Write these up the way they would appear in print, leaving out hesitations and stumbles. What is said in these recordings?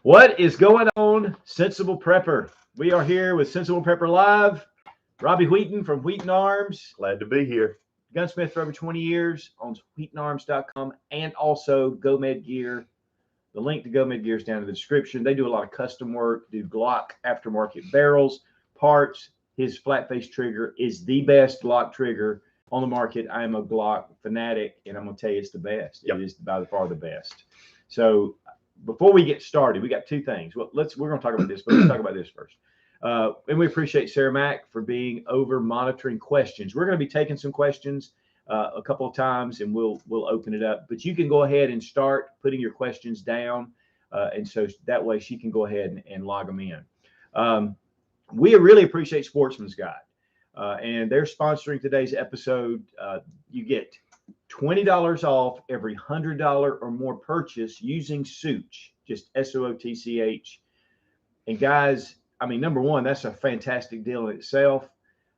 What is going on, Sensible Prepper? We are here with Sensible Prepper Live. Robbie Wheaton from Wheaton Arms, Glad to be here. gunsmith for over 20 years, owns WheatonArms.com and also GoMed Gear. The link to GoMed Gear is down in the description. They do a lot of custom work, do Glock aftermarket barrels, parts. His flat face trigger is the best Glock trigger on the market. I am a Glock fanatic, and I'm going to tell you it's the best. Yep. It is by far the best. So before we get started, we got two things. Well, we're going to talk about this, but let's talk about this first. And we appreciate Sarah Mack for being over monitoring questions. We're going to be taking some questions a couple of times, and we'll open it up. But you can go ahead and start putting your questions down, and so that way she can go ahead and log them in. We really appreciate Sportsman's Guide, and they're sponsoring today's episode. You get $20 off every $100 or more purchase using Sootch, just SOOTCH. And guys, I mean, number one, that's a fantastic deal in itself,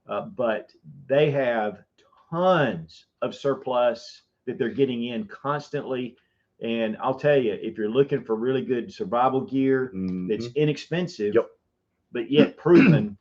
but they have tons of surplus that they're getting in constantly. And I'll tell you, if you're looking for really good survival gear that's inexpensive, Yep. but yet proven,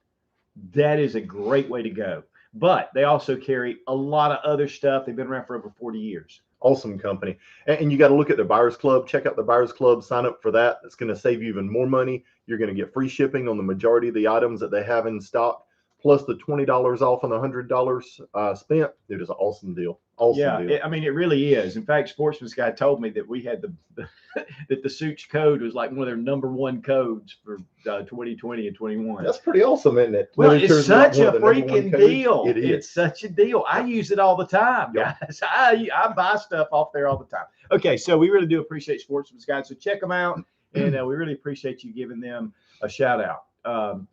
that is a great way to go. But they also carry a lot of other stuff. They've been around for over 40 years. Awesome company. And you got to look at their Buyers Club. Check out the Buyers Club. Sign up for that. It's going to save you even more money. You're going to get free shipping on the majority of the items that they have in stock, plus the $20 off on the $100 spent. It is an awesome deal. Awesome deal. I mean, it really is. In fact, Sportsman's Guy told me that we had that the Sootch code was like one of their number one codes for 2020 and 21. That's pretty awesome, isn't it? Well, it's such a freaking deal. It is. It's such a deal. I use it all the time, guys. I buy stuff off there all the time. Okay, so we really do appreciate Sportsman's Guide. So check them out, and we really appreciate you giving them a shout out.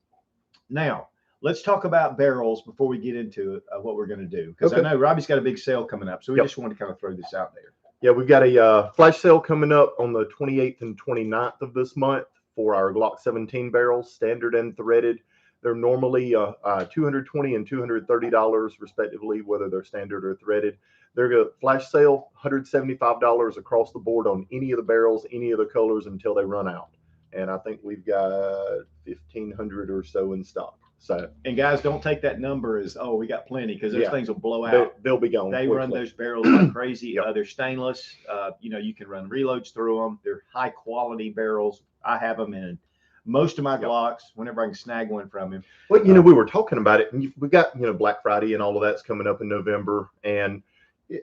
Now, let's talk about barrels before we get into what we're going to do, because I know Robbie's got a big sale coming up, so we just wanted to kind of throw this out there. Yeah, we've got a flash sale coming up on the 28th and 29th of this month for our Glock 17 barrels, standard and threaded. They're normally $220 and $230 respectively, whether they're standard or threaded. They're a flash sale, $175 across the board on any of the barrels, any of the colors until they run out. And I think we've got 1,500 or so in stock. So, and guys, don't take that number as, oh, we got plenty, because those things will blow out. They'll be gone. They quickly. run those barrels like crazy. They're stainless. You can run reloads through them. They're high quality barrels. I have them in most of my Glocks whenever I can snag one from him. Well, we were talking about it, and we've got, Black Friday and all of that's coming up in November, and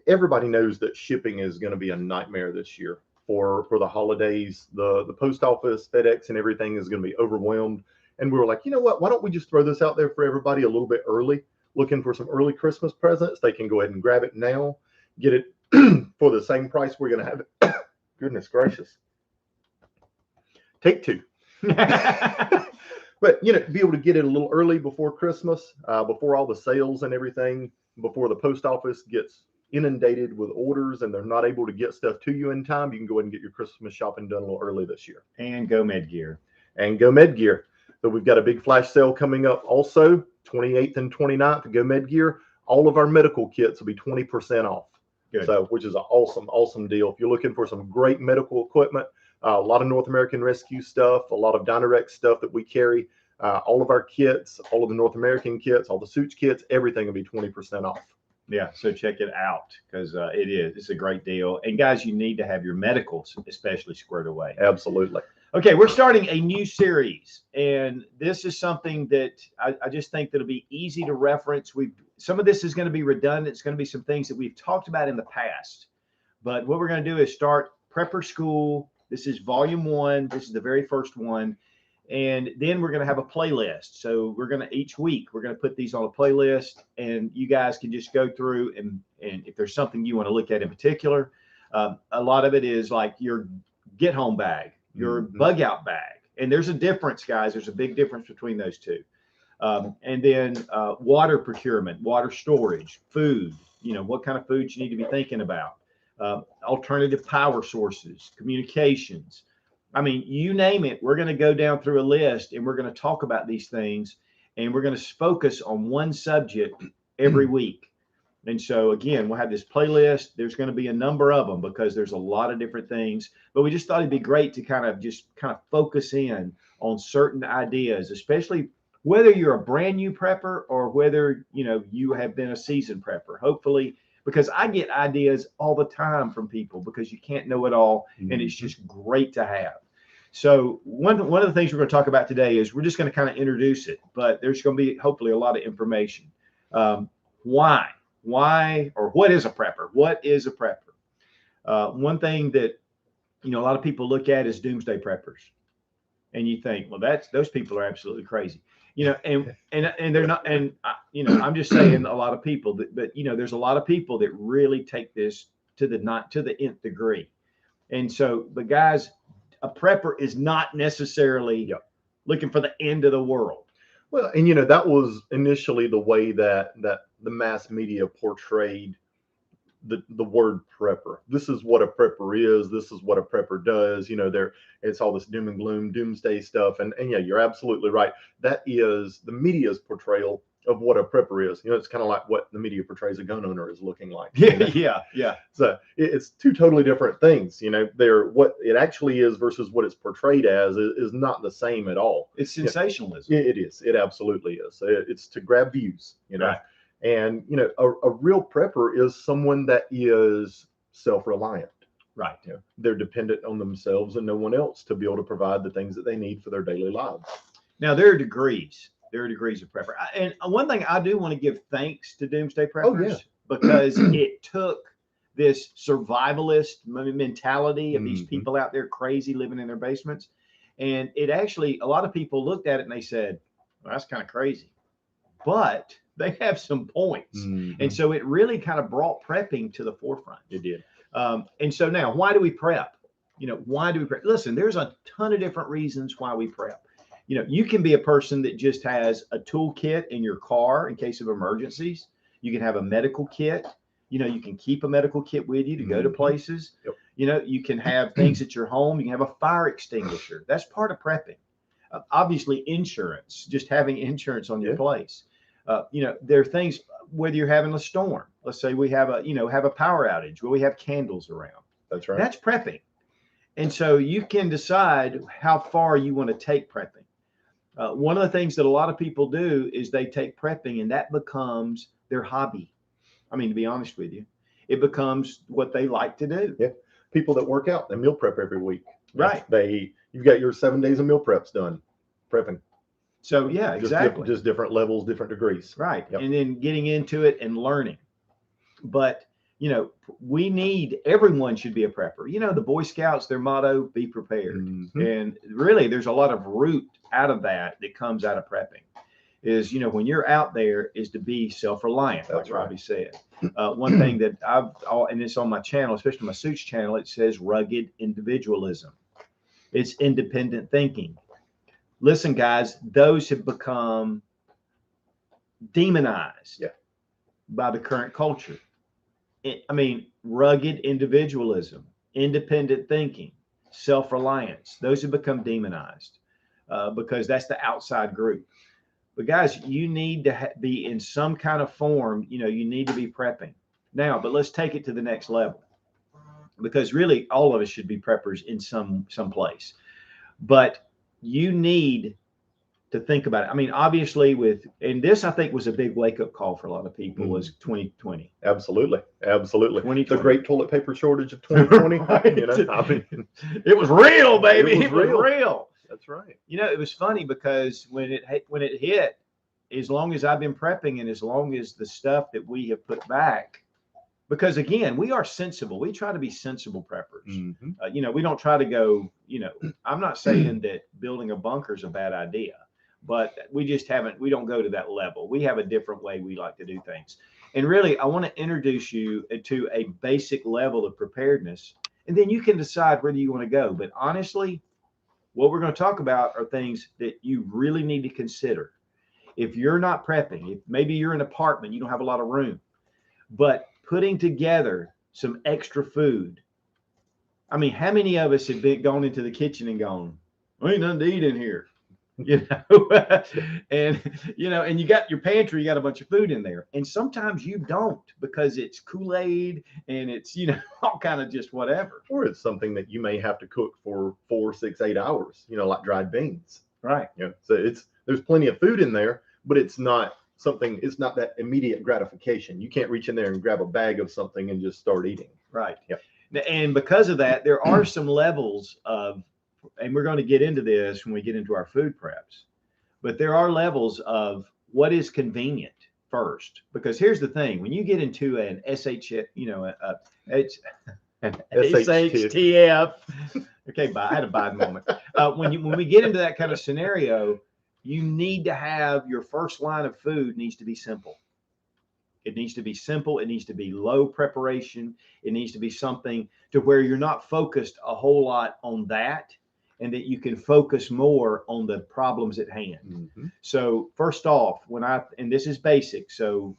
everybody knows that shipping is going to be a nightmare this year for the holidays. The post office, FedEx, and everything is going to be overwhelmed. And we were like, you know what? Why don't we just throw this out there for everybody a little bit early? Looking for some early Christmas presents. They can go ahead and grab it now, get it for the same price we're going to have it. Goodness gracious. Take two. But, be able to get it a little early before Christmas, before all the sales and everything, before the post office gets inundated with orders and they're not able to get stuff to you in time. You can go ahead and get your Christmas shopping done a little early this year. And GoMed Gear. So we've got a big flash sale coming up also, 28th and 29th, GoMed Gear. All of our medical kits will be 20% off. Good. So, which is an awesome deal. If you're looking for some great medical equipment, a lot of North American Rescue stuff, a lot of Dynarex stuff that we carry, all of our kits, all of the North American kits, all the Sootch kits, everything will be 20% off. Yeah, so check it out, because it's a great deal. And guys, you need to have your medicals especially squared away. Absolutely. Okay, we're starting a new series, and this is something that I just think that'll be easy to reference. Some of this is going to be redundant. It's going to be some things that we've talked about in the past. But what we're going to do is start Prepper School. This is volume 1. This is the very first one. And then we're going to have a playlist. So each week, we're going to put these on a playlist, and you guys can just go through and if there's something you want to look at in particular, a lot of it is like your get home bag, your bug out bag. And there's a difference, guys. There's a big difference between those two. And then water procurement, water storage, food, what kind of food you need to be thinking about, alternative power sources, communications. I mean, you name it, we're going to go down through a list and we're going to talk about these things, and we're going to focus on one subject every week. And so again, we'll have this playlist. There's going to be a number of them because there's a lot of different things. But we just thought it'd be great to kind of focus in on certain ideas, especially whether you're a brand new prepper or whether you have been a seasoned prepper. Hopefully, because I get ideas all the time from people because you can't know it all, and it's just great to have. So one of the things we're going to talk about today is we're just going to kind of introduce it, but there's going to be hopefully a lot of information. Why or what is a prepper? What is a prepper? One thing that a lot of people look at is doomsday preppers, and you think, well, those people are absolutely crazy, and they're not. And I'm just saying a lot of people, but there's a lot of people that really take this to the nth degree, and so the guys, a prepper is not necessarily looking for the end of the world. Well, and that was initially the way that the mass media portrayed the word prepper. This is what a prepper is. This is what a prepper does. It's all this doom and gloom, doomsday stuff. And yeah, you're absolutely right. That is the media's portrayal of what a prepper is. It's kind of like what the media portrays a gun owner is looking like. Yeah. So it's two totally different things. They're what it actually is versus what it's portrayed as is not the same at all. It's sensationalism. It is. It absolutely is. It's to grab views. Right. And a real prepper is someone that is self-reliant. Right. They're dependent on themselves and no one else to be able to provide the things that they need for their daily lives. Now there are degrees. There are degrees of prepper. And one thing I do want to give thanks to doomsday preppers because it took this survivalist mentality of these people out there crazy living in their basements. And it actually, a lot of people looked at it and they said, well, that's kind of crazy. But they have some points. And so it really kind of brought prepping to the forefront. It did. And so now, why do we prep? Why do we prep? Listen, there's a ton of different reasons why we prep. You can be a person that just has a toolkit in your car in case of emergencies. You can have a medical kit. You can keep a medical kit with you to go to places. You can have things at your home. You can have a fire extinguisher. That's part of prepping. Obviously, insurance, just having insurance on your place. There are things, whether you're having a storm. Let's say we have a power outage where we have candles around. That's right. That's prepping. And so you can decide how far you want to take prepping. One of the things that a lot of people do is they take prepping and that becomes their hobby. I mean, to be honest with you, it becomes what they like to do. Yeah. People that work out, they meal prep every week. Right. You've got your 7 days of meal preps done, prepping. So yeah, exactly. Just different levels, different degrees. Right. Yep. And then getting into it and learning. But everyone should be a prepper. The Boy Scouts, their motto, be prepared. And really, there's a lot of root out of that comes out of prepping is, when you're out there is to be self-reliant, like Robbie said. One thing that and it's on my channel, especially my Sootch channel, it says rugged individualism. It's independent thinking. Listen, guys, those have become demonized by the current culture. Rugged individualism, independent thinking, self-reliance, those have become demonized because that's the outside group. But guys, you need to be in some kind of form, you need to be prepping. Now, but let's take it to the next level because really all of us should be preppers in some place. But you need to think about it. Obviously and this I think was a big wake-up call for a lot of people was 2020. Absolutely. 2020. The great toilet paper shortage of 2020. It was real, baby. It was real. That's right. It was funny because when it hit, as long as I've been prepping and as long as the stuff that we have put back, because again, we are sensible. We try to be sensible preppers. We don't try to go, I'm not saying that building a bunker is a bad idea, but we don't go to that level. We have a different way we like to do things. And really, I want to introduce you to a basic level of preparedness, and then you can decide whether you want to go. But honestly, what we're going to talk about are things that you really need to consider. If you're not prepping, if maybe you're in an apartment, you don't have a lot of room, but putting together some extra food. How many of us have gone into the kitchen and gone, "Ain't nothing to eat in here"? you know, and and you got your pantry, you got a bunch of food in there, and sometimes you don't because it's Kool-Aid and it's all kind of just whatever. Or it's something that you may have to cook for 4, 6, 8 hours, like dried beans. Right. So there's plenty of food in there, but it's not that immediate gratification. You can't reach in there and grab a bag of something and just start eating. Right. Yep. And because of that, there are some levels of, and we're going to get into this when we get into our food preps, but there are levels of what is convenient first. Because here's the thing: when you get into an SHTF, okay, bye. I had a bad moment. When we get into that kind of scenario, you need to have your first line of food needs to be simple. It needs to be simple. It needs to be low preparation. It needs to be something to where you're not focused a whole lot on that, and that you can focus more on the problems at hand. Mm-hmm. So first off, and this is basic. So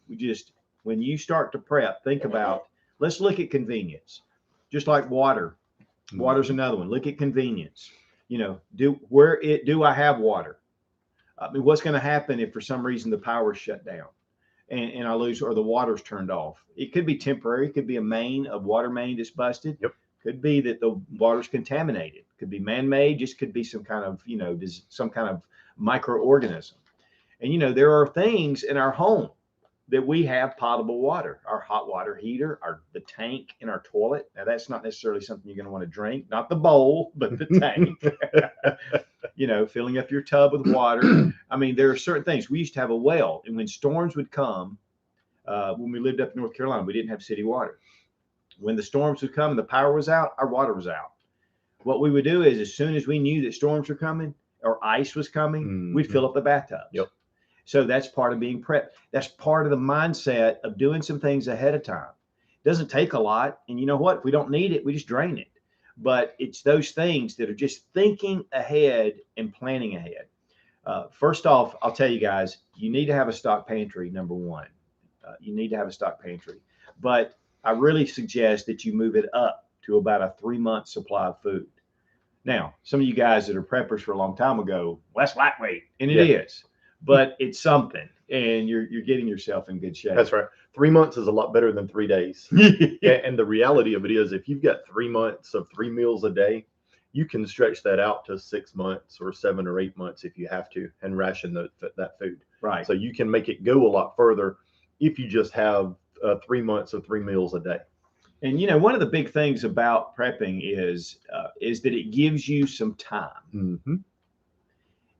when you start to prep, think about, let's look at convenience. Just like water. Mm-hmm. Water's another one. Look at convenience. Do I have water? I mean, what's going to happen if for some reason the power's shut down and I lose, or the water's turned off? It could be temporary. It could be a water main that's busted. Yep. Could be that the water's contaminated. Could be man-made. Just could be some kind of, some kind of microorganism. And, there are things in our home that we have potable water, our hot water heater, the tank in our toilet. Now, that's not necessarily something you're going to want to drink, not the bowl, but the tank. Filling up your tub with water. I mean, there are certain things. We used to have a well, and when storms would come, when we lived up in North Carolina, we didn't have city water. When the storms would come and the power was out, our water was out. What we would do is, as soon as we knew that storms were coming or ice was coming, mm-hmm. we'd fill up the bathtubs. Yep. So that's part of being prepped. That's part of the mindset of doing some things ahead of time. It doesn't take a lot. And you know what? If we don't need it, we just drain it. But it's those things that are just thinking ahead and planning ahead. First off, I'll tell you guys, you need to have a stock pantry, number one. You need to have a stock pantry. But I really suggest that you move it up to about a 3-month supply of food. Now, some of you guys that are preppers for a long time ago, well, that's lightweight. And it is. But it's something, and you're getting yourself in good shape. That's right. 3 months is a lot better than 3 days. And the reality of it is, if you've got 3 months of 3 meals a day, you can stretch that out to 6 months or 7 or 8 months if you have to, and ration that food. Right. So you can make it go a lot further if you just have 3 months of 3 meals a day. And one of the big things about prepping is that it gives you some time. Mm-hmm.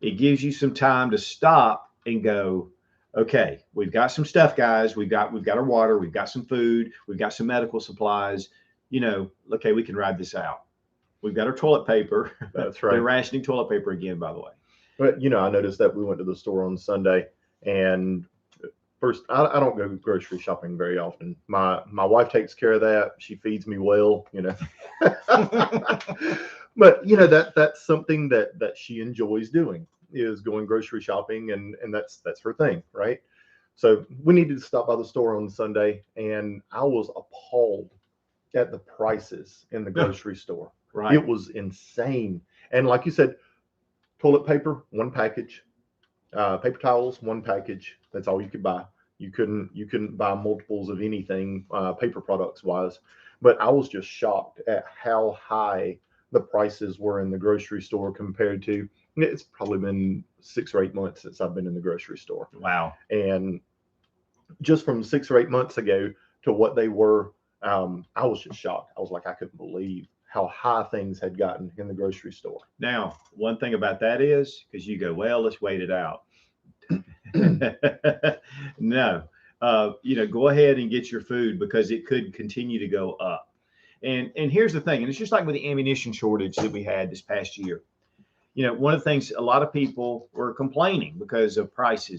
It gives you some time to stop and go, okay, we've got some stuff, guys. We've got our water. We've got some food. We've got some medical supplies. Okay, we can ride this out. We've got our toilet paper. That's right. They're rationing toilet paper again, by the way. But, I noticed that we went to the store on Sunday, and first, I don't go grocery shopping very often. My wife takes care of that. She feeds me well, But that's something that she enjoys doing, is going grocery shopping, and that's her thing, right? So we needed to stop by the store on Sunday, and I was appalled at the prices in the grocery store. Right. It was insane. And like you said, toilet paper, 1 package, paper towels, 1 package. That's all you could buy. You couldn't buy multiples of anything, paper products wise. But I was just shocked at how high the prices were in the grocery store compared to, it's probably been 6 or 8 months since I've been in the grocery store. Wow. And just from 6 or 8 months ago to what they were, I was just shocked. I was like, I couldn't believe how high things had gotten in the grocery store. Now, one thing about that is, because you go, well, let's wait it out. No, go ahead and get your food, because it could continue to go up. And here's the thing, and it's just like with the ammunition shortage that we had this past year. One of the things, a lot of people were complaining because of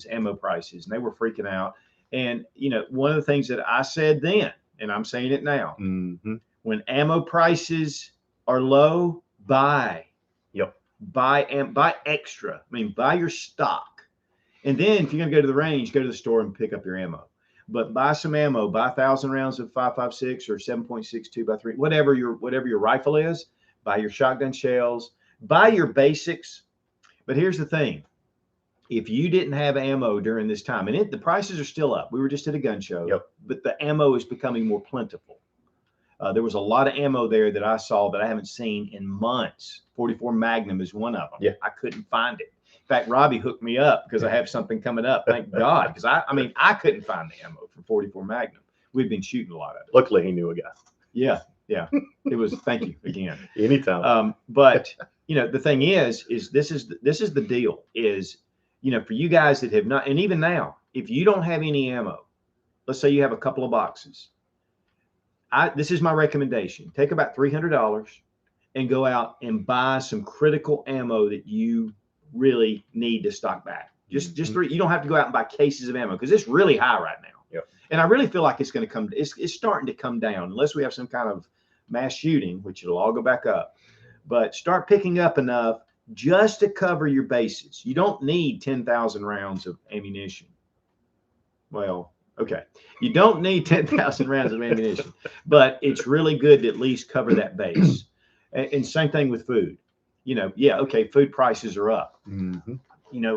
ammo prices, and they were freaking out. And, one of the things that I said then, and I'm saying it now, mm-hmm. when ammo prices are low, buy. Yep. buy extra. I mean, buy your stock. And then if you're going to go to the range, go to the store and pick up your ammo. But buy some ammo, buy 1,000 rounds of 5.56 or 7.62 by 3, whatever your rifle is. Buy your shotgun shells, buy your basics. But here's the thing. If you didn't have ammo during this time, and the prices are still up. We were just at a gun show, Yep. but the ammo is becoming more plentiful. There was a lot of ammo there that I saw that I haven't seen in months. 44 Magnum is one of them. Yeah. I couldn't find it. In fact, Robbie hooked me up because I have something coming up. Thank God. Because I couldn't find the ammo for 44 Magnum. We've been shooting a lot of it. Luckily, he knew a guy. Yeah. It was, thank you again. Anytime. But the thing is this is the deal is, for you guys that have not, and even now, if you don't have any ammo, let's say you have a couple of boxes. This is my recommendation. Take about $300 and go out and buy some critical ammo that you really need to stock back. Just three. You don't have to go out and buy cases of ammo because it's really high right now. Yep. And I really feel like it's going to come. It's starting to come down unless we have some kind of mass shooting, which it'll all go back up. But start picking up enough just to cover your bases. You don't need 10,000 rounds of ammunition. Well, okay. You don't need 10,000 rounds of ammunition, but it's really good to at least cover that base. And same thing with food. Okay, food prices are up. Mm-hmm.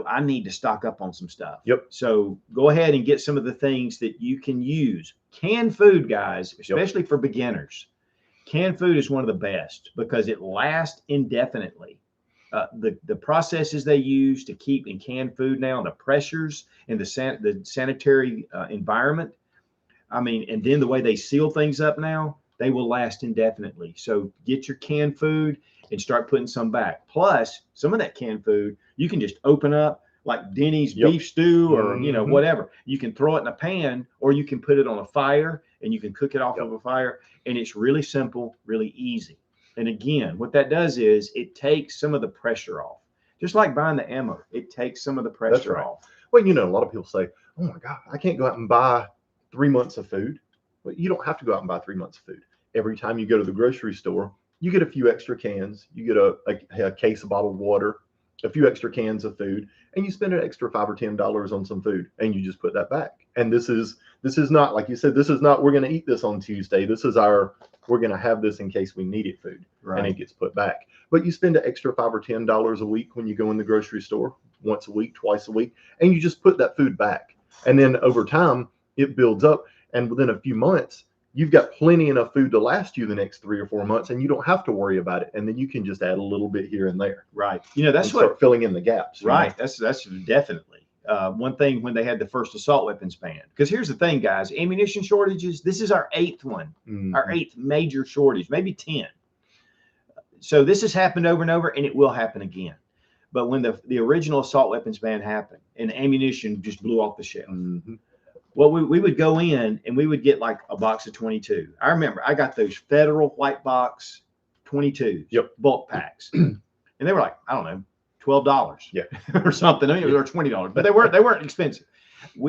I need to stock up on some stuff. Yep. So go ahead and get some of the things that you can use. Canned food, guys, especially for beginners. Canned food is one of the best because it lasts indefinitely. The processes they use to keep in canned food now, the pressures in the sanitary environment, and then the way they seal things up now, they will last indefinitely. So get your canned food and start putting some back. Plus, some of that canned food you can just open up like Denny's beef stew or whatever. You can throw it in a pan or you can put it on a fire and you can cook it off of a fire. And it's really simple, really easy. And again, what that does is it takes some of the pressure off. Just like buying the ammo, it takes some of the pressure off. Well, a lot of people say, oh my God, I can't go out and buy 3 months of food. But you don't have to go out and buy 3 months of food. Every time you go to the grocery store, you get a few extra cans. You get a case of bottled water, a few extra cans of food, and you spend an extra $5 or $10 on some food, and you just put that back. And this is not, like you said, this is not, we're going to eat this on Tuesday. This is we're going to have this in case we need it food, and it gets put back. But you spend an extra $5 or $10 a week when you go in the grocery store once a week, twice a week, and you just put that food back. And then over time, it builds up, and within a few months, you've got plenty enough food to last you the next 3 or 4 months, and you don't have to worry about it. And then you can just add a little bit here and there. Right. That's what start filling in the gaps. Right. That's definitely one thing when they had the first assault weapons ban. Because here's the thing, guys, ammunition shortages. This is our 8th one, our 8th major shortage, maybe 10. So this has happened over and over, and it will happen again. But when the original assault weapons ban happened and ammunition just blew off the shelf. Well, we would go in and we would get like a box of 22. I remember I got those Federal white box 22s, bulk packs, and they were like, I don't know, $12, or something. They were $20, but they weren't expensive.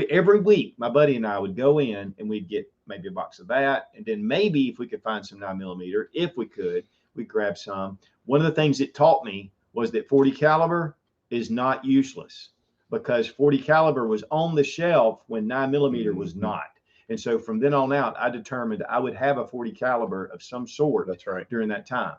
Every week, my buddy and I would go in and we'd get maybe a box of that, and then maybe if we could find some 9mm, if we could, we'd grab some. One of the things it taught me was that 40 caliber is not useless. Because 40 caliber was on the shelf when 9mm was not. And so from then on out, I determined I would have a 40 caliber of some sort during that time.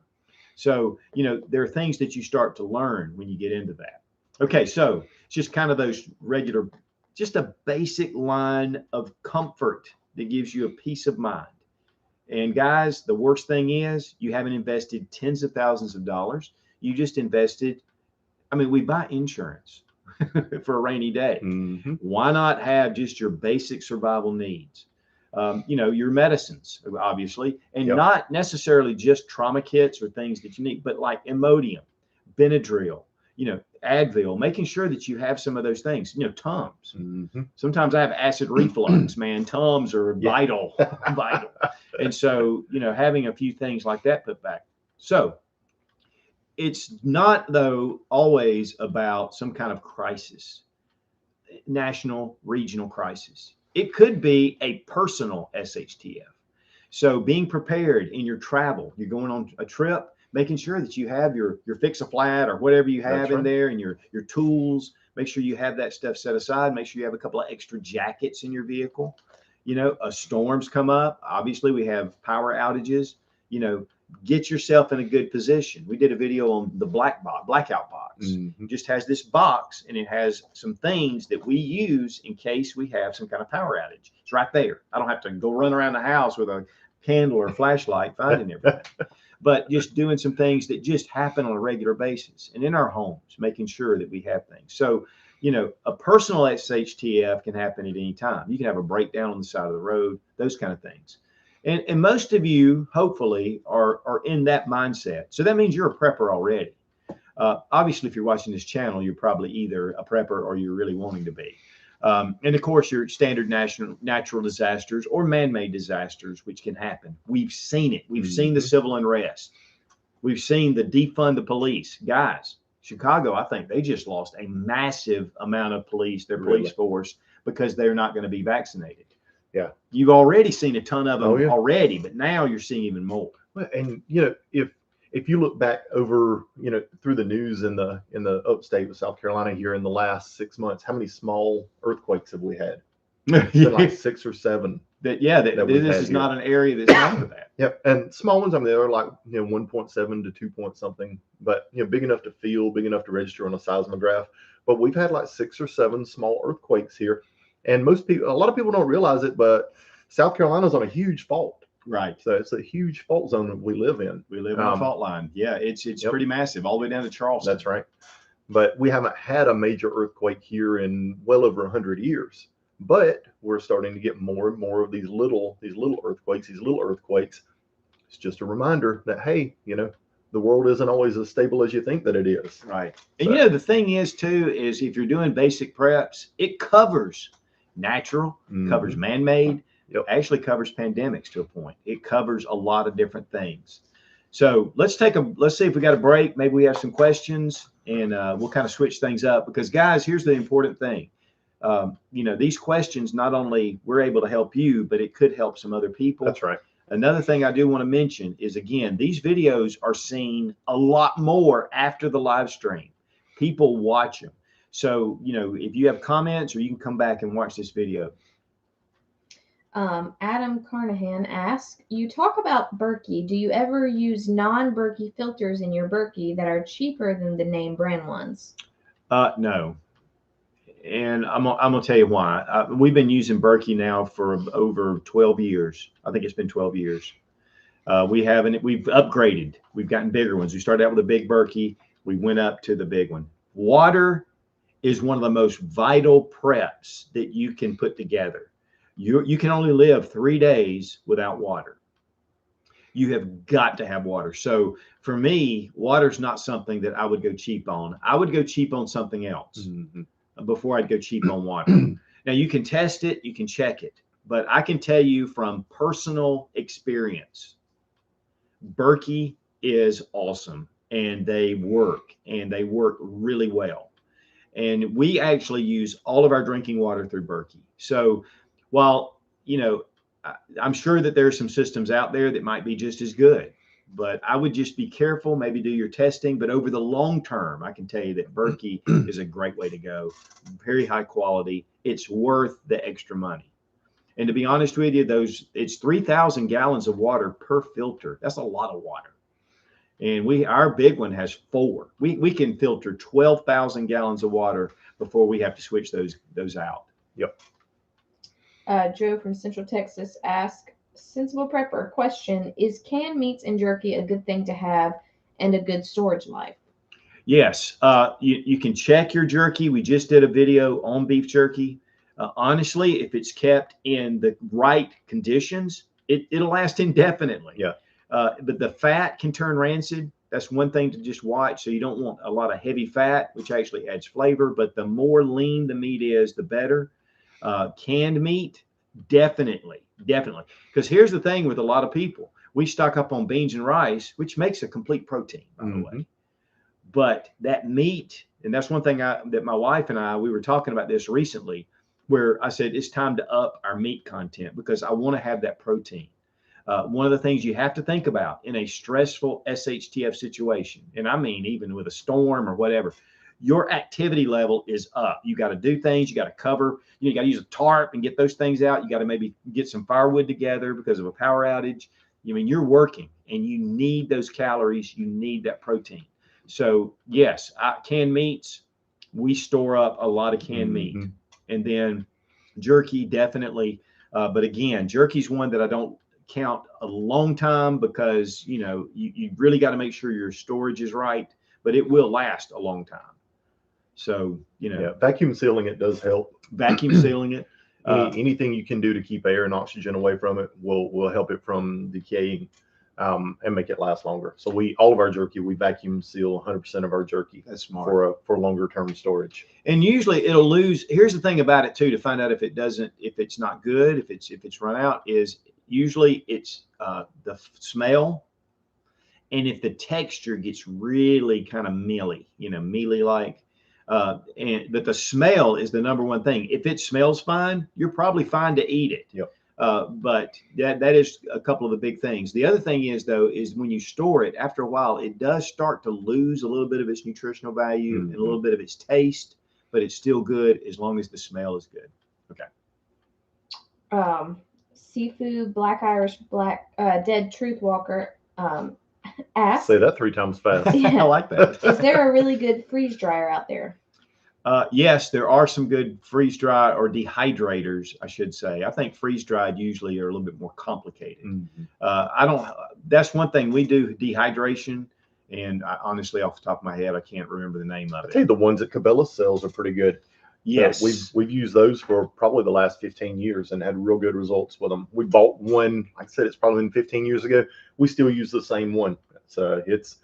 So, there are things that you start to learn when you get into that. Okay, so it's just kind of those regular, just a basic line of comfort that gives you a peace of mind. And guys, the worst thing is you haven't invested tens of thousands of dollars. You just invested, we buy insurance for a rainy day. Why not have just your basic survival needs? Your medicines, obviously, and not necessarily just trauma kits or things that you need, but like Imodium, Benadryl, Advil, making sure that you have some of those things, Tums. Sometimes I have acid reflux, man. Tums are vital. And so, having a few things like that put back. So it's not, though, always about some kind of crisis, national, regional crisis. It could be a personal SHTF. So being prepared in your travel, you're going on a trip, making sure that you have your Fix-A-Flat or whatever you have in there, and your tools. Make sure you have that stuff set aside. Make sure you have a couple of extra jackets in your vehicle. Storms come up. Obviously, we have power outages. get yourself in a good position. We did a video on the blackout box. It just has this box, and it has some things that we use in case we have some kind of power outage. It's right there. I don't have to go run around the house with a candle or a flashlight finding everything. But just doing some things that just happen on a regular basis, and in our homes, making sure that we have things. So, a personal SHTF can happen at any time. You can have a breakdown on the side of the road, those kind of things. And most of you, hopefully, are in that mindset. So that means you're a prepper already. Obviously, if you're watching this channel, you're probably either a prepper or you're really wanting to be. And of course, your standard natural disasters or man-made disasters, which can happen. We've seen it. We've seen the civil unrest. We've seen the defund the police. Guys, Chicago, I think they just lost a massive amount of police force, because they're not going to be vaccinated. Yeah. You've already seen a ton of them already, but now you're seeing even more. Well, and if you look back over, through the news in the upstate of South Carolina here in the last 6 months, how many small earthquakes have we had? Like 6 or 7. This is not an area that's known for that. Yep. And small ones, I mean, they're like 1.7 to 2 point something, but big enough to feel, big enough to register on a seismograph. But we've had like 6 or 7 small earthquakes here, and a lot of people don't realize it, but South Carolina's on a huge fault. Right. So it's a huge fault zone that we live in. We live on a fault line. Yeah, it's pretty massive, all the way down to Charleston. That's right. But we haven't had a major earthquake here in well over 100 years. But we're starting to get more and more of these little earthquakes. It's just a reminder that, hey, the world isn't always as stable as you think that it is. Right. And the thing is too, is if you're doing basic preps, it covers natural, covers man-made, actually covers pandemics to a point. It covers a lot of different things. So let's see if we got a break. Maybe we have some questions, and we'll kind of switch things up, because guys, here's the important thing. These questions, not only we're able to help you, but it could help some other people. That's right. Another thing I do want to mention is, again, these videos are seen a lot more after the live stream. People watch them. So, if you have comments, or you can come back and watch this video. Adam Carnahan asks, you talk about Berkey. Do you ever use non-Berkey filters in your Berkey that are cheaper than the name brand ones? No. And I'm gonna tell you why. We've been using Berkey now for over 12 years. I think it's been 12 years. We've upgraded. We've gotten bigger ones. We started out with a big Berkey. We went up to the big one. Water is one of the most vital preps that you can put together. You can only live 3 days without water. You have got to have water. So for me, water's not something that I would go cheap on. I would go cheap on something else before I'd go cheap on water. Now, you can test it, you can check it, but I can tell you from personal experience, Berkey is awesome, and they work really well. And we actually use all of our drinking water through Berkey. So while, I'm sure that there are some systems out there that might be just as good, but I would just be careful, maybe do your testing. But over the long term, I can tell you that Berkey is a great way to go. Very high quality. It's worth the extra money. And to be honest with you, it's 3,000 gallons of water per filter. That's a lot of water. And our big one has 4. We can filter 12,000 gallons of water before we have to switch those out. Yep. Joe from Central Texas asks, Sensible Prepper, question, is canned meats and jerky a good thing to have and a good storage life? Yes. You can check your jerky. We just did a video on beef jerky. Honestly, if it's kept in the right conditions, it'll last indefinitely. Yeah. But the fat can turn rancid. That's one thing to just watch. So you don't want a lot of heavy fat, which actually adds flavor. But the more lean the meat is, the better. Canned meat, definitely. Because here's the thing with a lot of people. We stock up on beans and rice, which makes a complete protein, by the way. But that meat, and that's one thing that my wife and we were talking about this recently, where I said it's time to up our meat content because I want to have that protein. One of the things you have to think about in a stressful SHTF situation, and I mean even with a storm or whatever, your activity level is up. You got to do things. You got to cover. You got to use a tarp and get those things out. You got to maybe get some firewood together because of a power outage. I mean, you're working and you need those calories. You need that protein. So yes, canned meats, we store up a lot of canned meat, and then jerky definitely. But again, jerky's one that I don't count a long time because you really got to make sure your storage is right, but it will last a long time. So vacuum sealing it does help. Vacuum sealing it. Anything you can do to keep air and oxygen away from it will help it from decaying and make it last longer. So all of our jerky, we vacuum seal 100% of our jerky. That's smart. For longer term storage. And usually it'll lose. Here's the thing about it too, to find out if it's not good, if it's run out, is usually it's the smell, and if the texture gets really kind of mealy, mealy like. But the smell is the number one thing. If it smells fine, you're probably fine to eat it. Yep. But that is a couple of the big things. The other thing is when you store it, after a while, it does start to lose a little bit of its nutritional value and a little bit of its taste, but it's still good as long as the smell is good. Okay. Seafood, Black Irish, Dead Truth Walker asked. Say that 3 times fast. I like that. Is there a really good freeze dryer out there? Yes, there are some good freeze dry or dehydrators, I should say. I think freeze dried usually are a little bit more complicated. That's one thing we do, dehydration. And honestly, off the top of my head, I can't remember the name of it. I tell you, the ones that Cabela sells are pretty good. Yes. We've used those for probably the last 15 years and had real good results with them. We bought one, like I said, it's probably been 15 years ago. We still use the same one. So it's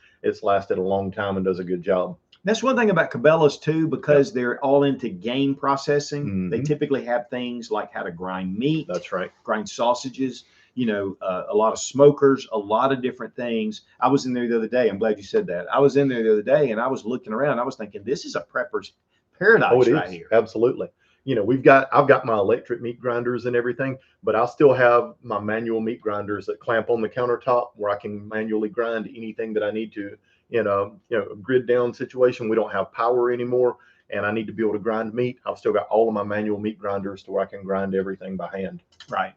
lasted a long time and does a good job. That's one thing about Cabela's too, because they're all into game processing. They typically have things like how to grind meat. That's right. Grind sausages, a lot of smokers, a lot of different things. I was in there the other day. I'm glad you said that. I was in there the other day and I was looking around. I was thinking, this is a prepper's paradise right here. Absolutely. I've got my electric meat grinders and everything, but I still have my manual meat grinders that clamp on the countertop where I can manually grind anything that I need to in a grid down situation. We don't have power anymore and I need to be able to grind meat. I've still got all of my manual meat grinders to where I can grind everything by hand. Right.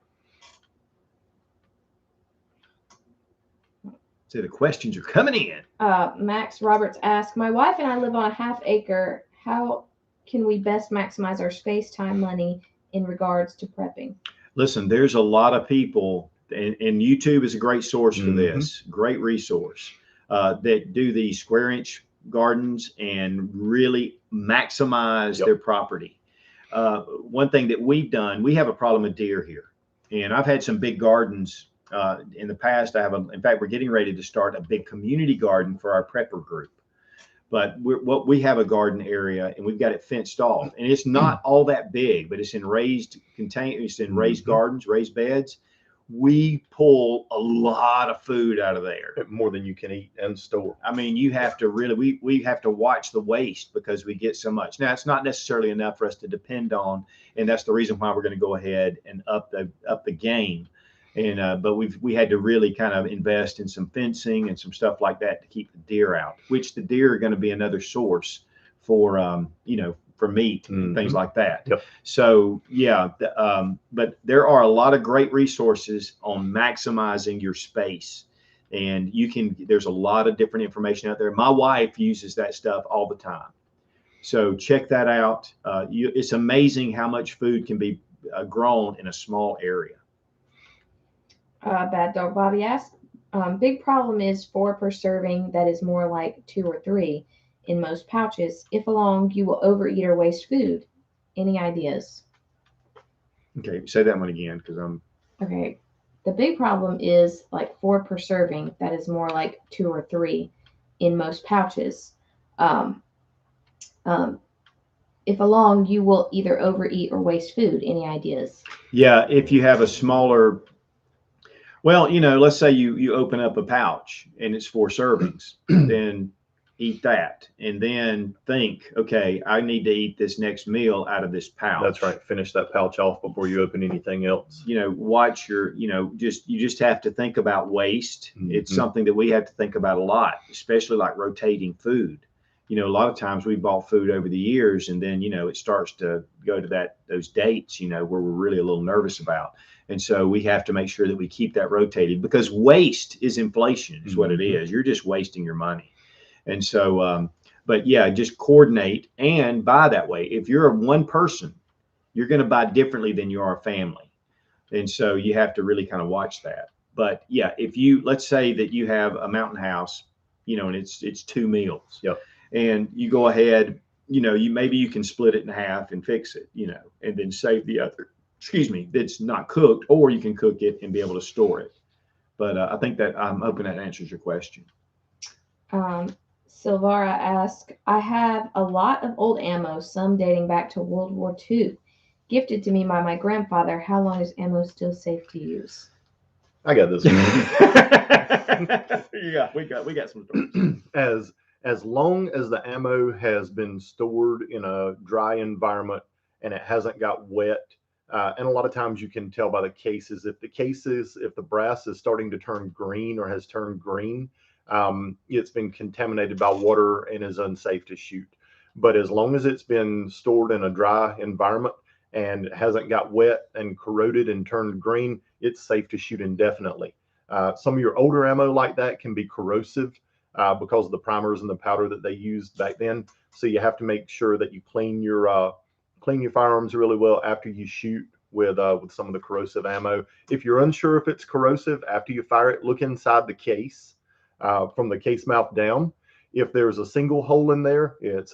So the questions are coming in. Max Roberts asked, my wife and I live on a ½ acre. How can we best maximize our space, time, money in regards to prepping? Listen, there's a lot of people, and YouTube is a great source for this, great resource, that do these square inch gardens and really maximize their property. One thing that we've done, we have a problem with deer here, and I've had some big gardens in the past. In fact, we're getting ready to start a big community garden for our prepper group. But we have a garden area and we've got it fenced off, and it's not all that big, but it's in raised containers, it's in raised gardens, raised beds. We pull a lot of food out of there, more than you can eat and store. I mean, you have to really, we have to watch the waste because we get so much. Now, it's not necessarily enough for us to depend on, and that's the reason why we're going to go ahead and up the game. And but we had to really kind of invest in some fencing and some stuff like that to keep the deer out, which the deer are going to be another source for for meat and things like that. Yep. So but there are a lot of great resources on maximizing your space, and there's a lot of different information out there. My wife uses that stuff all the time, so check that out. It's amazing how much food can be grown in a small area. Bad Dog Bobby asked, big problem is 4 per serving. That is more like 2 or 3 in most pouches. If along, you will overeat or waste food. Any ideas? Okay, say that one again because I'm. Okay, the big problem is like 4 per serving. That is more like 2 or 3 in most pouches. If along, you will either overeat or waste food. Any ideas? Yeah, if you have a smaller. Well, let's say you open up a pouch and it's 4 servings, then eat that and then think, okay, I need to eat this next meal out of this pouch. That's right. Finish that pouch off before you open anything else. Watch your, you just have to think about waste. It's something that we have to think about a lot, especially like rotating food. a lot of times we bought food over the years, and then, it starts to go to those dates, where we're really a little nervous about. And so we have to make sure that we keep that rotated, because waste is inflation is what it is. You're just wasting your money. And so, but yeah, just coordinate and buy that way. If you're one person, you're going to buy differently than you are a family. And so you have to really kind of watch that. But yeah, let's say that you have a mountain house, and it's 2 meals. Yep. And you go ahead, maybe you can split it in half and fix it, and then save the other, that's not cooked, or you can cook it and be able to store it. But I think that I'm hoping that answers your question. Silvara asked, I have a lot of old ammo, some dating back to World War II, gifted to me by my grandfather. How long is ammo still safe to use? I got this one. Yeah, we got some stories. As long as the ammo has been stored in a dry environment and it hasn't got wet, and a lot of times you can tell by the cases, if the brass is starting to turn green or has turned green, it's been contaminated by water and is unsafe to shoot. But as long as it's been stored in a dry environment and hasn't got wet and corroded and turned green, it's safe to shoot indefinitely. Some of your older ammo like that can be corrosive because of the primers and the powder that they used back then. So you have to make sure that you clean your firearms really well after you shoot with some of the corrosive ammo. If you're unsure if it's corrosive, after you fire it, look inside the case from the case mouth down. If there's a single hole in there, it's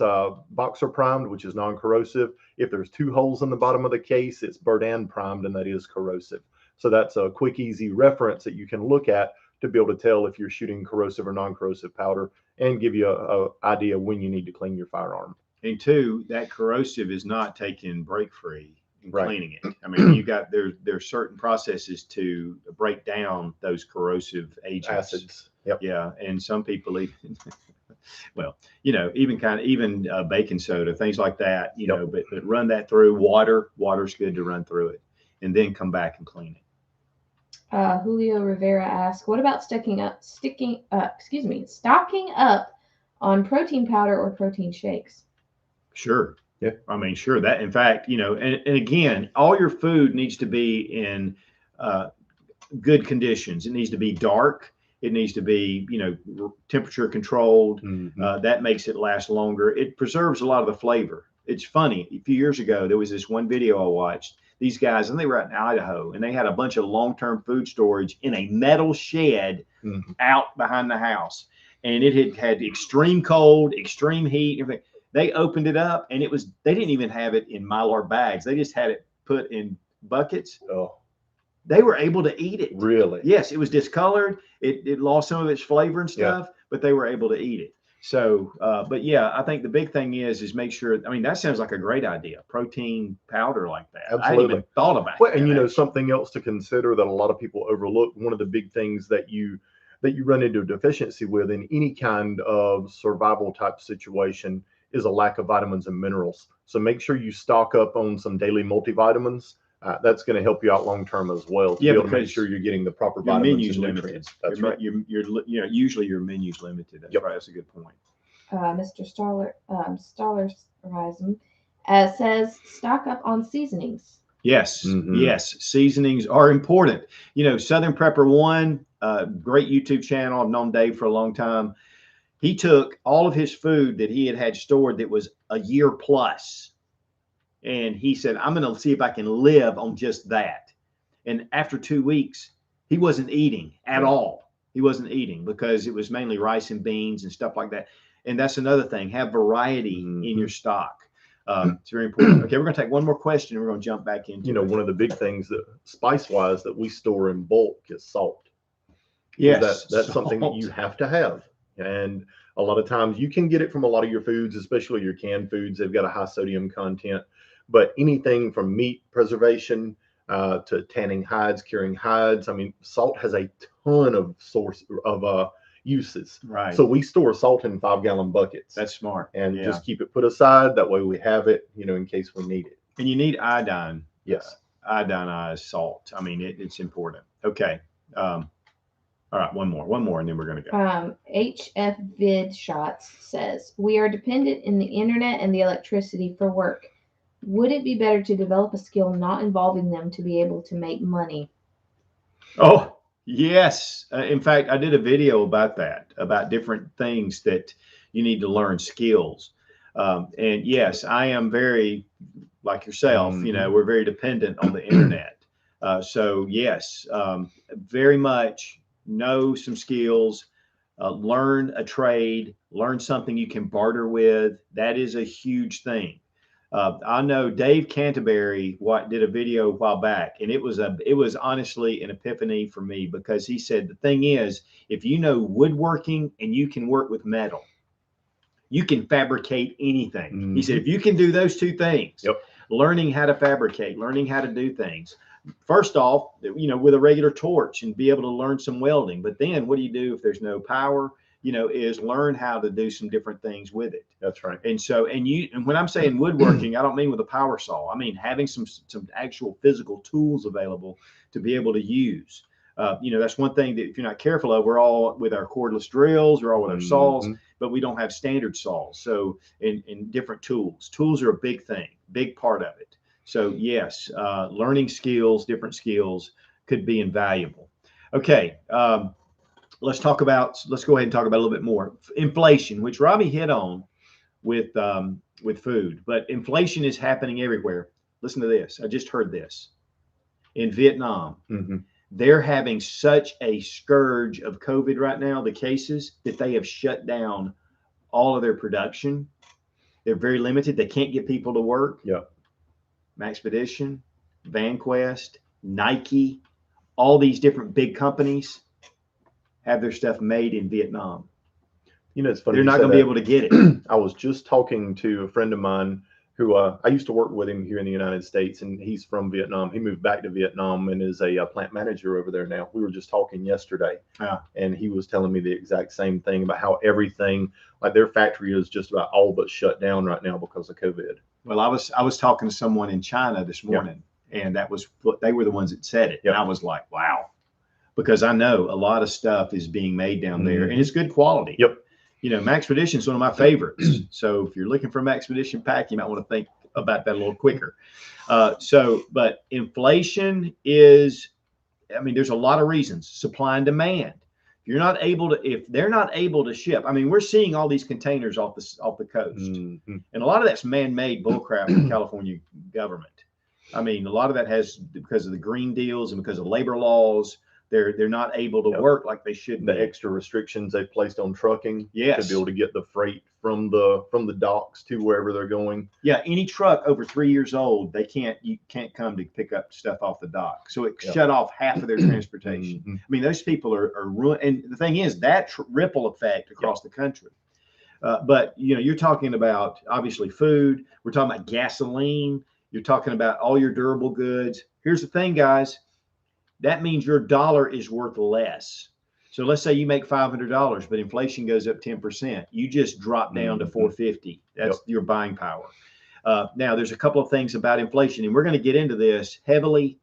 boxer primed, which is non-corrosive. If there's 2 holes in the bottom of the case, it's Berdan primed, and that is corrosive. So that's a quick, easy reference that you can look at to be able to tell if you're shooting corrosive or non-corrosive powder, and give you a idea when you need to clean your firearm. And 2, that corrosive is not taking break free and Right. cleaning it. I mean, there's certain processes to break down those corrosive agents. Acids. Yep. Yeah, and some people even, well, even baking soda, things like that, Yep. but run that through water. Water's good to run through it, and then come back and clean it. Julio Rivera asked, what about stocking up on protein powder or protein shakes? Sure. Yeah. I mean, sure. That, in fact, and again, all your food needs to be in good conditions. It needs to be dark. It needs to be, temperature controlled. Mm-hmm. That makes it last longer. It preserves a lot of the flavor. It's funny. A few years ago, there was this one video I watched. These guys, and they were out in Idaho, and they had a bunch of long-term food storage in a metal shed out behind the house. And it had extreme cold, extreme heat, everything. They opened it up, and they didn't even have it in Mylar bags. They just had it put in buckets. Oh, they were able to eat it. Really? Yes, it was discolored. It lost some of its flavor and stuff, but they were able to eat it. So, but yeah, I think the big thing is make sure. I mean, that sounds like a great idea. Protein powder like that. Absolutely. I hadn't even thought about Well, that. and something else to consider that a lot of people overlook. One of the big things that you run into a deficiency with in any kind of survival type situation is a lack of vitamins and minerals. So make sure you stock up on some daily multivitamins. That's going to help you out long term as well. To be able to make sure you're getting the proper vitamins and nutrients. That's right. Usually your menu's limited. That's right. That's a good point. Mr. Stollerism says stock up on seasonings. Yes, yes, seasonings are important. Southern Prepper One, great YouTube channel. I've known Dave for a long time. He took all of his food that he had stored that was a year plus, and he said, I'm going to see if I can live on just that. And after 2 weeks, he wasn't eating at all. He wasn't eating because it was mainly rice and beans and stuff like that. And that's another thing. Have variety in your stock. It's very important. Okay, we're going to take one more question and we're going to jump back into one of the big things that spice-wise that we store in bulk is salt. Yes, that's something that you have to have. And a lot of times you can get it from a lot of your foods, especially your canned foods. They've got a high sodium content. But anything from meat preservation to tanning hides, curing hides. I mean, salt has a ton of uses. Right. So we store salt in 5-gallon buckets. That's smart. And just keep it put aside. That way we have it, in case we need it. And you need iodine. Yes. Iodinized salt. I mean, it's important. Okay. All right, one more, and then we're going to go. HF Vid Shots says, we are dependent in the internet and the electricity for work. Would it be better to develop a skill not involving them to be able to make money? Oh, yes. In fact, I did a video about that, about different things that you need to learn, skills. And yes, I am very, like yourself, we're very dependent on the internet. So yes, very much know some skills, learn a trade, learn something you can barter with. That is a huge thing. I know Dave Canterbury did a video a while back, and it was honestly an epiphany for me, because he said the thing is, if you know woodworking and you can work with metal, you can fabricate anything. He said if you can do those two things, learning how to fabricate, learning how to do things. First off, with a regular torch and be able to learn some welding. But then what do you do if there's no power? Is learn how to do some different things with it. That's right. And so, and when I'm saying woodworking, I don't mean with a power saw. I mean having some actual physical tools available to be able to use. That's one thing that if you're not careful of, we're all with our cordless drills, we're all with our saws, but we don't have standard saws. So, in different tools are a big thing, big part of it. So yes, learning skills, different skills could be invaluable. Okay. Let's go ahead and talk about a little bit more inflation, which Robbie hit on with food, but inflation is happening everywhere. Listen to this. I just heard this in Vietnam. They're having such a scourge of COVID right now, the cases, that they have shut down all of their production. They're very limited. They can't get people to work. Yep. Maxpedition, VanQuest, Nike, all these different big companies have their stuff made in Vietnam. It's funny. They're not going to be able to get it. I was just talking to a friend of mine who I used to work with him here in the United States, and he's from Vietnam. He moved back to Vietnam and is a plant manager over there now. We were just talking yesterday, and he was telling me the exact same thing about how everything, like their factory is just about all but shut down right now because of COVID. Well, I was talking to someone in China this morning, and they were the ones that said it. And I was like, wow. Because I know a lot of stuff is being made down there, and it's good quality. Yep. Maxpedition is one of my favorites. So if you're looking for a Maxpedition pack, you might want to think about that a little quicker. But inflation is, there's a lot of reasons. Supply and demand. If they're not able to ship, we're seeing all these containers off the coast, and a lot of that's man-made bullcrap from the California government. A lot of that has, because of the green deals and because of labor laws, they're not able to work like they should. The extra restrictions they placed on trucking to be able to get the freight from the docks to wherever they're going. Yeah, any truck over 3 years old, you can't come to pick up stuff off the dock. So it shut off half of their transportation. Those people are ruined. And the thing is, that ripple effect across the country. But you're talking about obviously food. We're talking about gasoline. You're talking about all your durable goods. Here's the thing, guys. That means your dollar is worth less. So let's say you make $500, but inflation goes up 10%. You just drop down to $450. That's your buying power. Now, there's a couple of things about inflation, and we're going to get into this heavily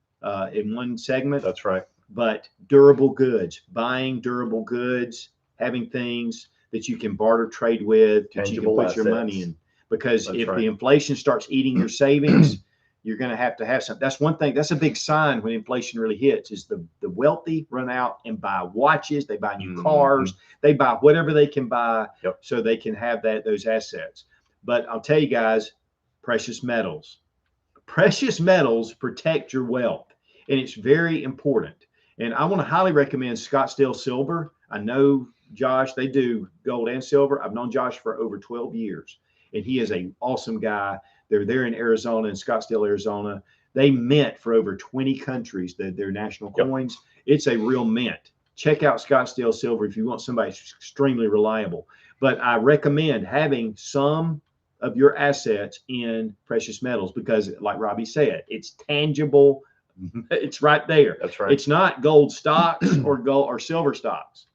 in one segment. That's right. But durable goods, buying durable goods, having things that you can barter trade with, that you can put your money in. Because if the inflation starts eating your savings, you're going to have some. That's one thing. That's a big sign when inflation really hits, is the wealthy run out and buy watches. They buy new cars. They buy whatever they can buy so they can have those assets. But I'll tell you guys, precious metals protect your wealth, and it's very important. And I want to highly recommend Scottsdale Silver. I know Josh, they do gold and silver. I've known Josh for over 12 years, and he is an awesome guy. They're there in Arizona, in Scottsdale, Arizona. They mint for over 20 countries, their national coins. It's a real mint. Check out Scottsdale Silver if you want somebody extremely reliable. But I recommend having some of your assets in precious metals because, like Robbie said, it's tangible. It's right there. That's right. It's not gold stocks or silver stocks.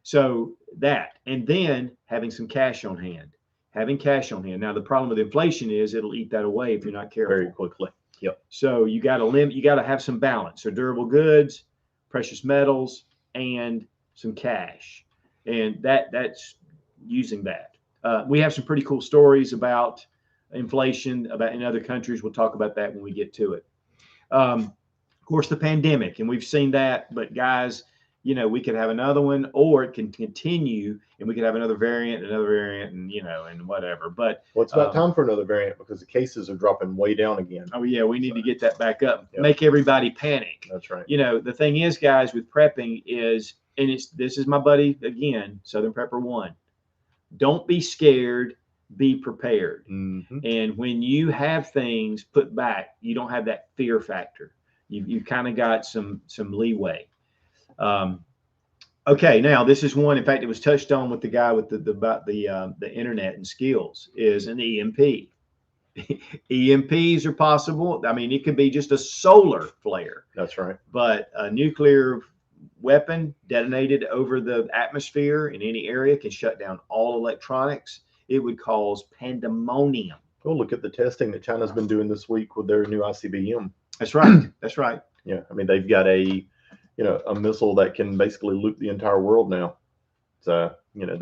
So that, and then having some cash on hand. Having cash on hand. Now, the problem with inflation is it'll eat that away if you're not careful. Very quickly. Yep. So you got to have some balance. So durable goods, precious metals, and some cash, and that's using that. We have some pretty cool stories about inflation about in other countries. We'll talk about that when we get to it. Of course, the pandemic, and we've seen that. But guys, you know, we could have another one, or it can continue, and we could have another variant, and you know, and whatever. But Well, it's about time for another variant because the cases are dropping way down again. Oh yeah, we need to get that back up. Yep. Make everybody panic. That's right. You know, the thing is, guys, with prepping is, and this is my buddy again, Southern Prepper 1. Don't be scared. Be prepared. Mm-hmm. And when you have things put back, you don't have that fear factor. You've kind of got some leeway. Okay, now this is one. In fact, it was touched on with the guy with about the internet and skills is an EMP. EMPs are possible. I mean, it could be just a solar flare. That's right. But a nuclear weapon detonated over the atmosphere in any area can shut down all electronics. It would cause pandemonium. Oh, look at the testing that China's been doing this week with their new ICBM. That's right. That's right. Yeah, I mean, they've got a missile that can basically loop the entire world now. So, you know,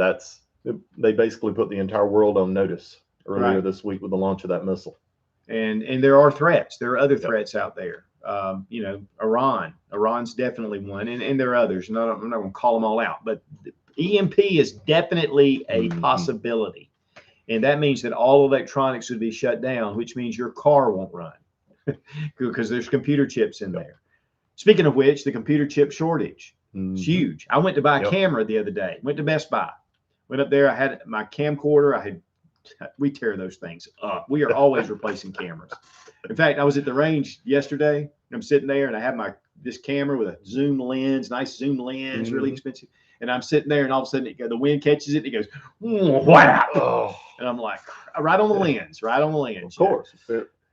they basically put the entire world on notice earlier this week with the launch of that missile. And there are threats. There are other threats out there. You know, Iran's definitely one, and there are others. I'm not going to call them all out, but EMP is definitely a possibility. And that means that all electronics would be shut down, which means your car won't run because there's computer chips in there. Speaking of which, the computer chip shortage is huge. I went to buy a camera the other day. Went to Best Buy. Went up there. I had my camcorder. We tear those things up. We are always replacing cameras. In fact, I was at the range yesterday. I'm sitting there and I have this camera with a zoom lens, nice zoom lens, really expensive. And I'm sitting there and all of a sudden the wind catches it and it goes, wow. Oh. And I'm like, right on the lens. Of course.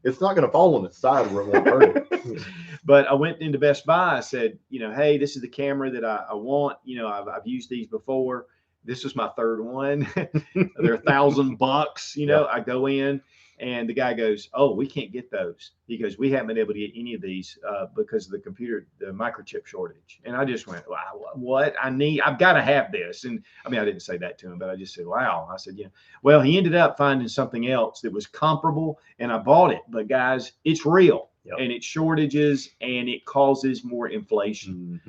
It's not going to fall on its side where it won't hurt it. But I went into Best Buy. I said, you know, hey, this is the camera that I want. You know, I've used these before. This was my third one. They're $1,000. You know, I go in and the guy goes, oh, we can't get those. He goes, we haven't been able to get any of these because of the microchip shortage. And I just went, wow, what? I've got to have this. And I mean, I didn't say that to him, but I just said, wow. I said, yeah. Well, he ended up finding something else that was comparable and I bought it. But guys, it's real. Yep. And it shortages and it causes more inflation.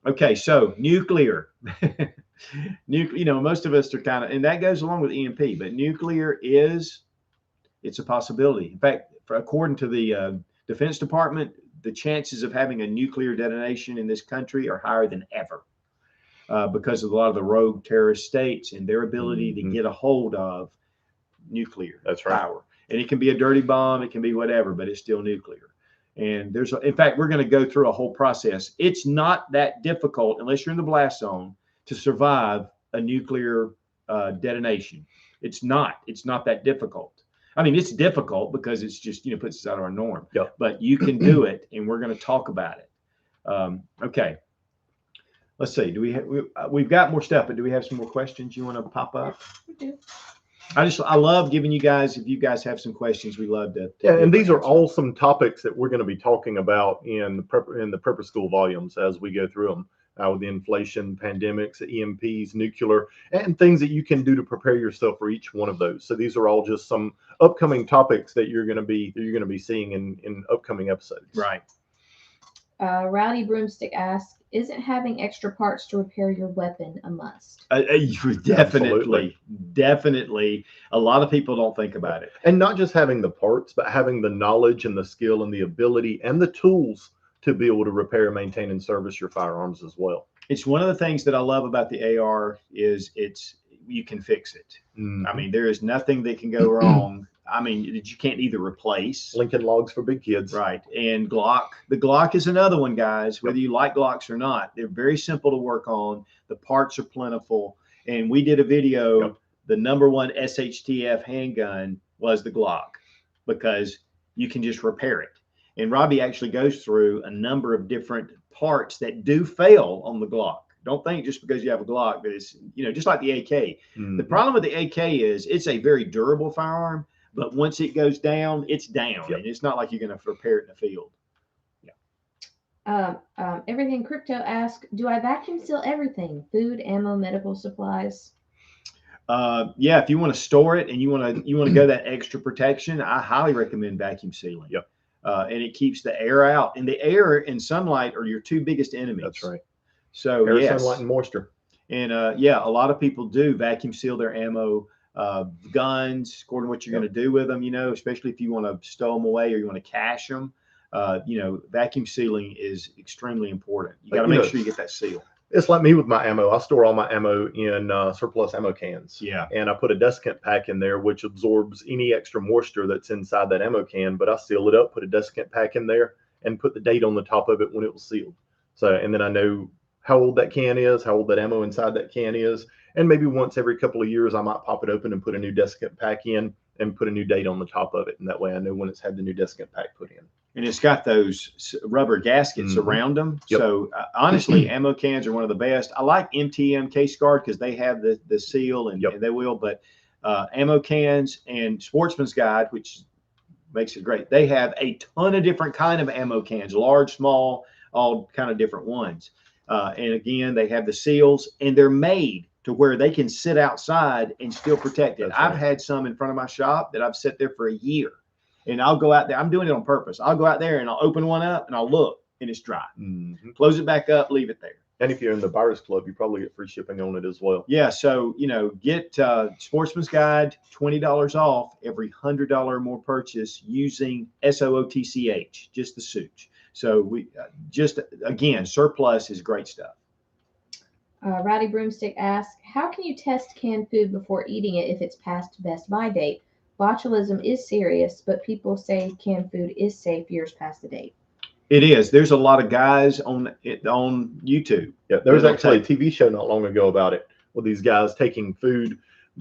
Okay, so nuclear. You know, most of us are kind of, and that goes along with EMP, but nuclear it's a possibility. In fact, according to the Defense Department, the chances of having a nuclear detonation in this country are higher than ever because of a lot of the rogue terrorist states and their ability to get a hold of nuclear power. And it can be a dirty bomb, it can be whatever, but it's still nuclear. And in fact, we're going to go through a whole process. It's not that difficult unless you're in the blast zone to survive a nuclear detonation. It's not that difficult. I mean, it's difficult because it's just, you know, puts us out of our norm. Yep. But you can do it, and we're going to talk about it. Okay. Let's see. We've got more stuff, but do we have some more questions you want to pop up? We do. I love giving you guys, if you guys have some questions, we love to. Yeah, and these are all some topics that we're going to be talking about in the prepper school volumes as we go through them. With the inflation, pandemics, EMPs, nuclear, and things that you can do to prepare yourself for each one of those. So these are all just some upcoming topics that you're going to be seeing in upcoming episodes. Right. Rowdy Broomstick asks, isn't having extra parts to repair your weapon a must? Definitely. A lot of people don't think about it. And not just having the parts, but having the knowledge and the skill and the ability and the tools to be able to repair, maintain, and service your firearms as well. It's one of the things that I love about the AR is you can fix it. I mean, there is nothing that can go wrong. I mean, you can't either replace. Lincoln Logs for big kids. Right. And the Glock is another one, guys, whether you like Glocks or not. They're very simple to work on. The parts are plentiful. And we did a video, the #1 SHTF handgun was the Glock because you can just repair it. And Robbie actually goes through a number of different parts that do fail on the Glock. Don't think just because you have a Glock that it's, you know, just like the AK. The problem with the AK is it's a very durable firearm, but once it goes down, it's down. And it's not like you're going to repair it in the field. Everything Crypto asks, do I vacuum seal everything? Food, ammo, medical supplies? Yeah, if you want to store it and you want to go that extra protection, I highly recommend vacuum sealing. Yep. And it keeps the air out, and the air and sunlight are your two biggest enemies. That's right. So Air, yes, sunlight, and moisture. and yeah, a lot of people do vacuum seal their ammo, guns, according to what you're going to do with them. Especially if you want to stow them away or you want to cache them. Vacuum sealing is extremely important. You got to make sure you get that seal. It's like me with my ammo. I store all my ammo in surplus ammo cans. Yeah. And I put a desiccant pack in there, which absorbs any extra moisture that's inside that ammo can. But I seal it up, put a desiccant pack in there, and put the date on the top of it when it was sealed. So, and then I know how old that can is, how old that ammo inside that can is. And maybe once every couple of years, I might pop it open and put a new desiccant pack in and put a new date on the top of it. And that way I know when it's had the new desiccant pack put in. And it's got those rubber gaskets around them. Yep. So honestly, ammo cans are one of the best. I like MTM Case Guard because they have the seal and they will. But ammo cans and Sportsman's Guide, which makes it great, they have a ton of different kind of ammo cans, large, small, all kind of different ones. And again, they have the seals, and they're made to where they can sit outside and still protect it. That's right. I've had some in front of my shop that I've sat there for a year. And I'll go out there. I'm doing it on purpose. I'll go out there and I'll open one up and I'll look and it's dry. Mm-hmm. Close it back up, leave it there. And if you're in the Buyers Club, you probably get free shipping on it as well. Yeah. So, get Sportsman's Guide, $20 off every $100 or more purchase using SOOTCH, just the Sootch. So we again, surplus is great stuff. Rowdy Broomstick asks, how can you test canned food before eating it if it's past best by date? Botulism is serious, but people say canned food is safe years past the date. It is. There's a lot of guys on YouTube. Yeah, there was actually a TV show not long ago about it, with these guys taking food.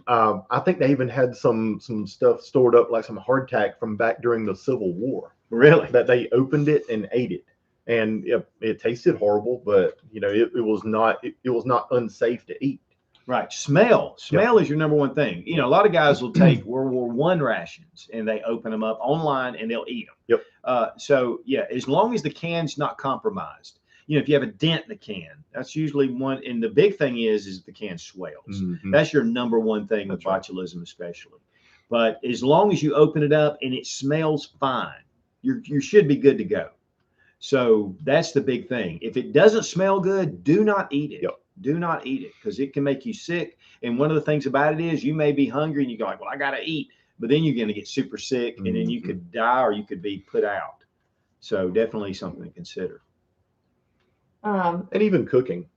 I think they even had some stuff stored up, like some hardtack from back during the Civil War. Really? That they opened it and ate it, and it tasted horrible, but it was not unsafe to eat. Right. Smell is your number one thing. A lot of guys will take World War I rations and they open them up online and they'll eat them. Yep. So yeah, as long as the can's not compromised, if you have a dent in the can, that's usually one. And the big thing is the can swells. Mm-hmm. That's your number one thing with botulism, especially. But as long as you open it up and it smells fine, you should be good to go. So that's the big thing. If it doesn't smell good, do not eat it. Yep. Do not eat it because it can make you sick. And one of the things about it is you may be hungry and you go like, well, I got to eat. But then you're going to get super sick and then you could die or you could be put out. So definitely something to consider. And even cooking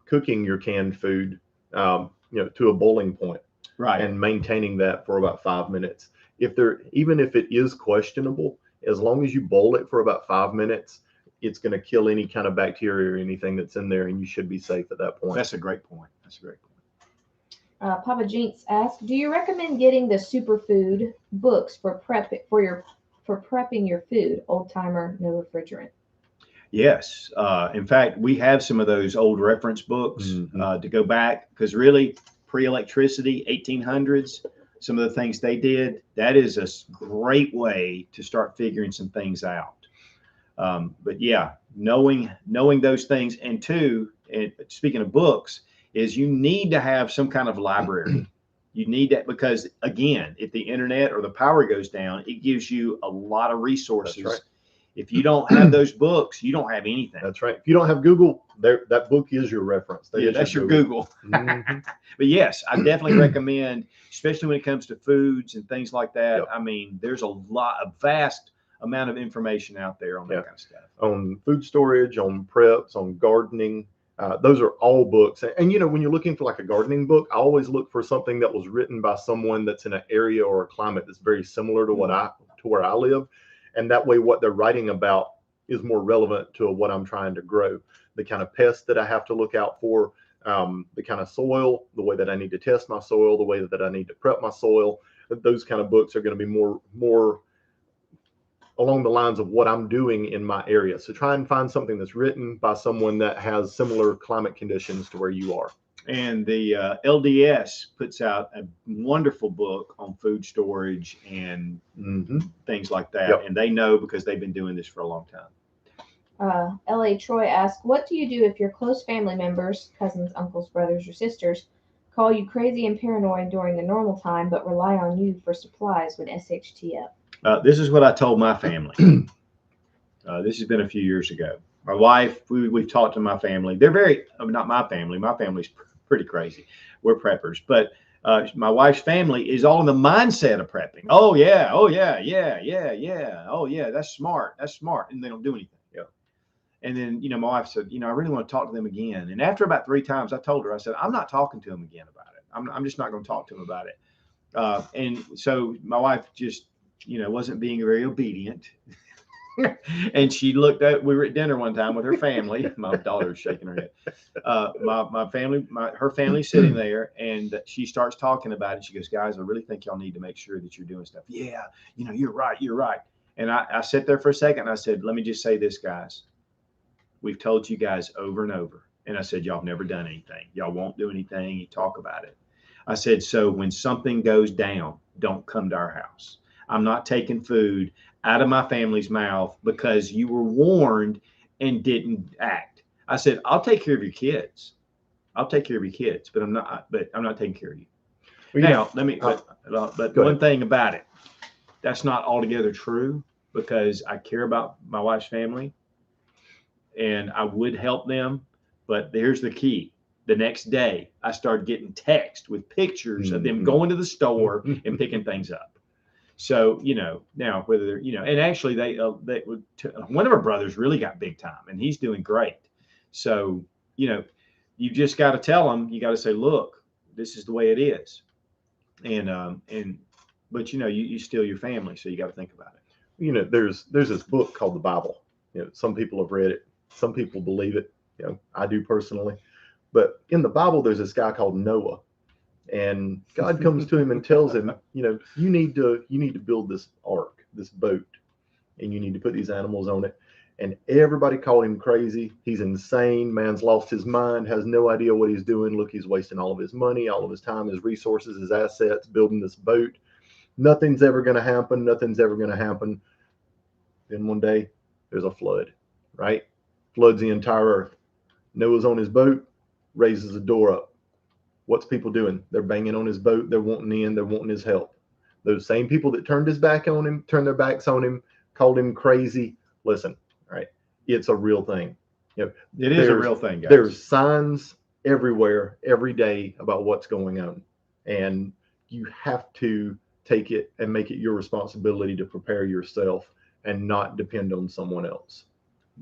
your canned food, to a boiling point. Right. And maintaining that for about 5 minutes. Even if it is questionable, as long as you boil it for about 5 minutes, it's going to kill any kind of bacteria or anything that's in there, and you should be safe at that point. That's a great point. Papa Jinx asks, do you recommend getting the superfood books for prepping your food? Old timer, no refrigerant. Yes. In fact, we have some of those old reference books to go back because really pre-electricity, 1800s, some of the things they did, that is a great way to start figuring some things out. But yeah, knowing those things, and speaking of books, is you need to have some kind of library. You need that because again, if the internet or the power goes down, it gives you a lot of resources. That's right. If you don't have those books, you don't have anything. That's right. If you don't have Google, that book is your reference. That's your Google. Mm-hmm. But yes, I definitely recommend, especially when it comes to foods and things like that. Yep. I mean, there's a vast amount of information out there on that kind of stuff. On food storage, on preps, on gardening. Those are all books. And when you're looking for like a gardening book, I always look for something that was written by someone that's in an area or a climate that's very similar to where I live. And that way what they're writing about is more relevant to what I'm trying to grow. The kind of pests that I have to look out for, the kind of soil, the way that I need to test my soil, the way that I need to prep my soil. Those kind of books are going to be more along the lines of what I'm doing in my area. So try and find something that's written by someone that has similar climate conditions to where you are. And the LDS puts out a wonderful book on food storage and things like that. Yep. And they know because they've been doing this for a long time. L.A. Troy asks, what do you do if your close family members, cousins, uncles, brothers, or sisters, call you crazy and paranoid during the normal time, but rely on you for supplies when SHTF? This is what I told my family. This has been a few years ago. My wife, we've talked to my family. They're not my family. My family's pretty crazy. We're preppers. But my wife's family is all in the mindset of prepping. Oh, yeah. Oh, yeah. Yeah. Yeah. Yeah. Oh, yeah. That's smart. That's smart. And they don't do anything. Yeah. And then, my wife said, I really want to talk to them again. And after about 3 times, I told her, I said, I'm not talking to them again about it. I'm just not going to talk to them about it. And so my wife just, wasn't being very obedient. And she looked at, we were at dinner one time with her family. My daughter was shaking her head. Her family's sitting there, and she starts talking about it. She goes, guys, I really think y'all need to make sure that you're doing stuff. Yeah, you're right. You're right. And I sat there for a second, and I said, let me just say this, guys. We've told you guys over and over. And I said, y'all have never done anything. Y'all won't do anything. You talk about it. I said, so when something goes down, don't come to our house. I'm not taking food out of my family's mouth because you were warned and didn't act. I said, I'll take care of your kids. But I'm not taking care of you. Well, now, let me, but one thing about it, that's not altogether true, because I care about my wife's family and I would help them. But here's the key. The next day, I started getting text with pictures of them going to the store and picking things up. So, now whether they're, and actually one of our brothers really got big time, and he's doing great. So, you just got to tell them, you got to say, look, this is the way it is. But you steal your family. So you got to think about it. There's this book called the Bible. Some people have read it. Some people believe it. I do personally. But in the Bible, there's this guy called Noah. And God comes to him and tells him, you need to build this ark, this boat, and you need to put these animals on it. And everybody called him crazy. He's insane. Man's lost his mind, has no idea what he's doing. Look, he's wasting all of his money, all of his time, his resources, his assets, building this boat. Nothing's ever going to happen. Nothing's ever going to happen. Then one day there's a flood, right? Floods the entire earth. Noah's on his boat, raises the door up. What's people doing? They're banging on his boat. They're wanting in. They're wanting his help. Those same people that turned their backs on him, called him crazy. Listen, right? It's a real thing. It is a real thing, guys. There's signs everywhere, every day about what's going on. And you have to take it and make it your responsibility to prepare yourself and not depend on someone else.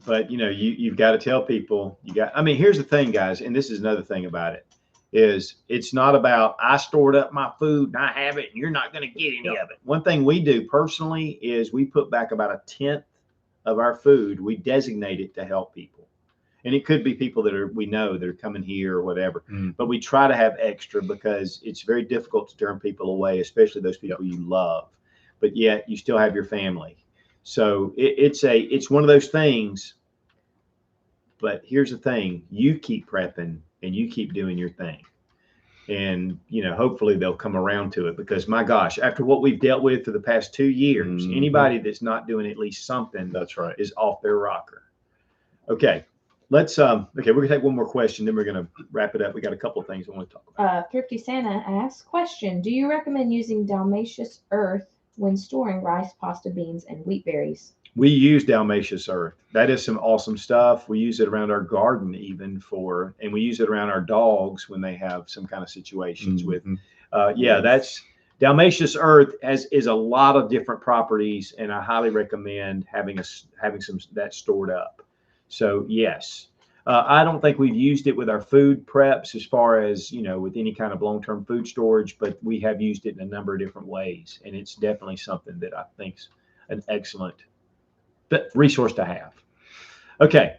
But, you've got to tell people, here's the thing, guys. And this is another thing about it. Is it's not about I stored up my food and I have it and you're not going to get any of it. One thing we do personally is we put back about 1/10 of our food. We designate it to help people. And it could be people that we know that are coming here or whatever. But we try to have extra because it's very difficult to turn people away, especially those people you love. But yet you still have your family. So it's one of those things. But here's the thing. You keep prepping and you keep doing your thing. And, hopefully they'll come around to it, because my gosh, after what we've dealt with for the past 2 years, anybody that's not doing at least something that's right is off their rocker. Okay. We're gonna take one more question, then we're gonna wrap it up. We got a couple of things I want to talk about. Thrifty Santa asks, question, do you recommend using Dalmatius earth when storing rice, pasta, beans, and wheat berries? We use Dalmatius earth. That is some awesome stuff. We use it around our garden and we use it around our dogs when they have some kind of situations with, that's Dalmatius earth is a lot of different properties, and I highly recommend having some that stored up. So yes, I don't think we've used it with our food preps as far as, with any kind of long-term food storage, but we have used it in a number of different ways. And it's definitely something that I think's an excellent resource to have. Okay.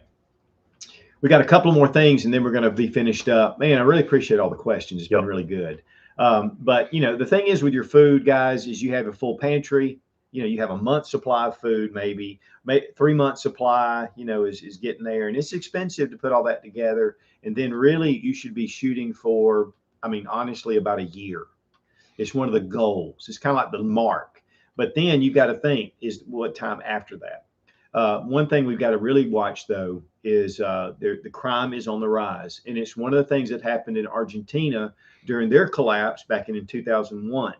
We got a couple more things and then we're going to be finished up. Man, I really appreciate all the questions. It's been really good. But the thing is with your food, guys, is you have a full pantry. You have a month's supply of food, maybe 3 months supply, is getting there, and it's expensive to put all that together. And then really you should be shooting for, honestly, about a year. It's one of the goals. It's kind of like the mark, but then you've got to think is what time after that. One thing we've got to really watch, though, is the crime is on the rise. And it's one of the things that happened in Argentina during their collapse back in 2001,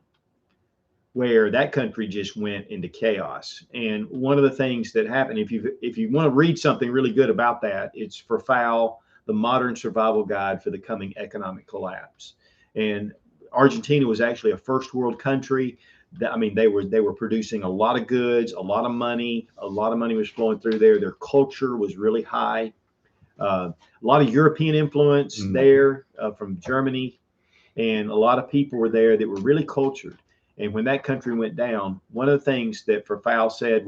where that country just went into chaos. And one of the things that happened, if you want to read something really good about that, it's For Fowl, The Modern Survival Guide for the Coming Economic Collapse. And Argentina was actually a first world country. I mean, they were producing a lot of goods, a lot of money was flowing through there. Their culture was really high. A lot of European influence there from Germany, and a lot of people were there that were really cultured. And when that country went down, one of the things that For Fowl said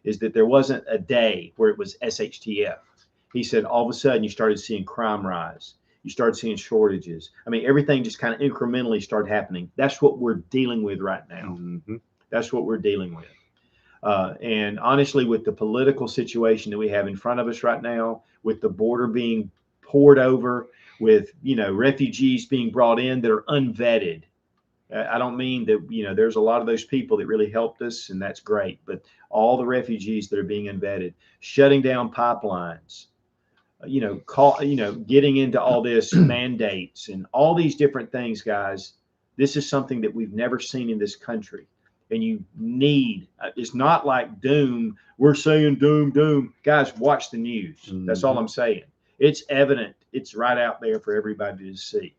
is that there wasn't a day where it was SHTF. He said all of a sudden you started seeing crime rise. You started seeing shortages. I mean, everything just kind of incrementally started happening. That's what we're dealing with right now. That's what we're dealing with. And honestly, with the political situation that we have in front of us right now, with the border being poured over, with, refugees being brought in that are unvetted. I don't mean that, there's a lot of those people that really helped us, and that's great. But all the refugees that are being unvetted, shutting down pipelines, getting into all this mandates and all these different things, guys. This is something that we've never seen in this country. And you need, it's not like doom. We're saying doom. Guys, watch the news. That's all I'm saying. It's evident. It's right out there for everybody to see.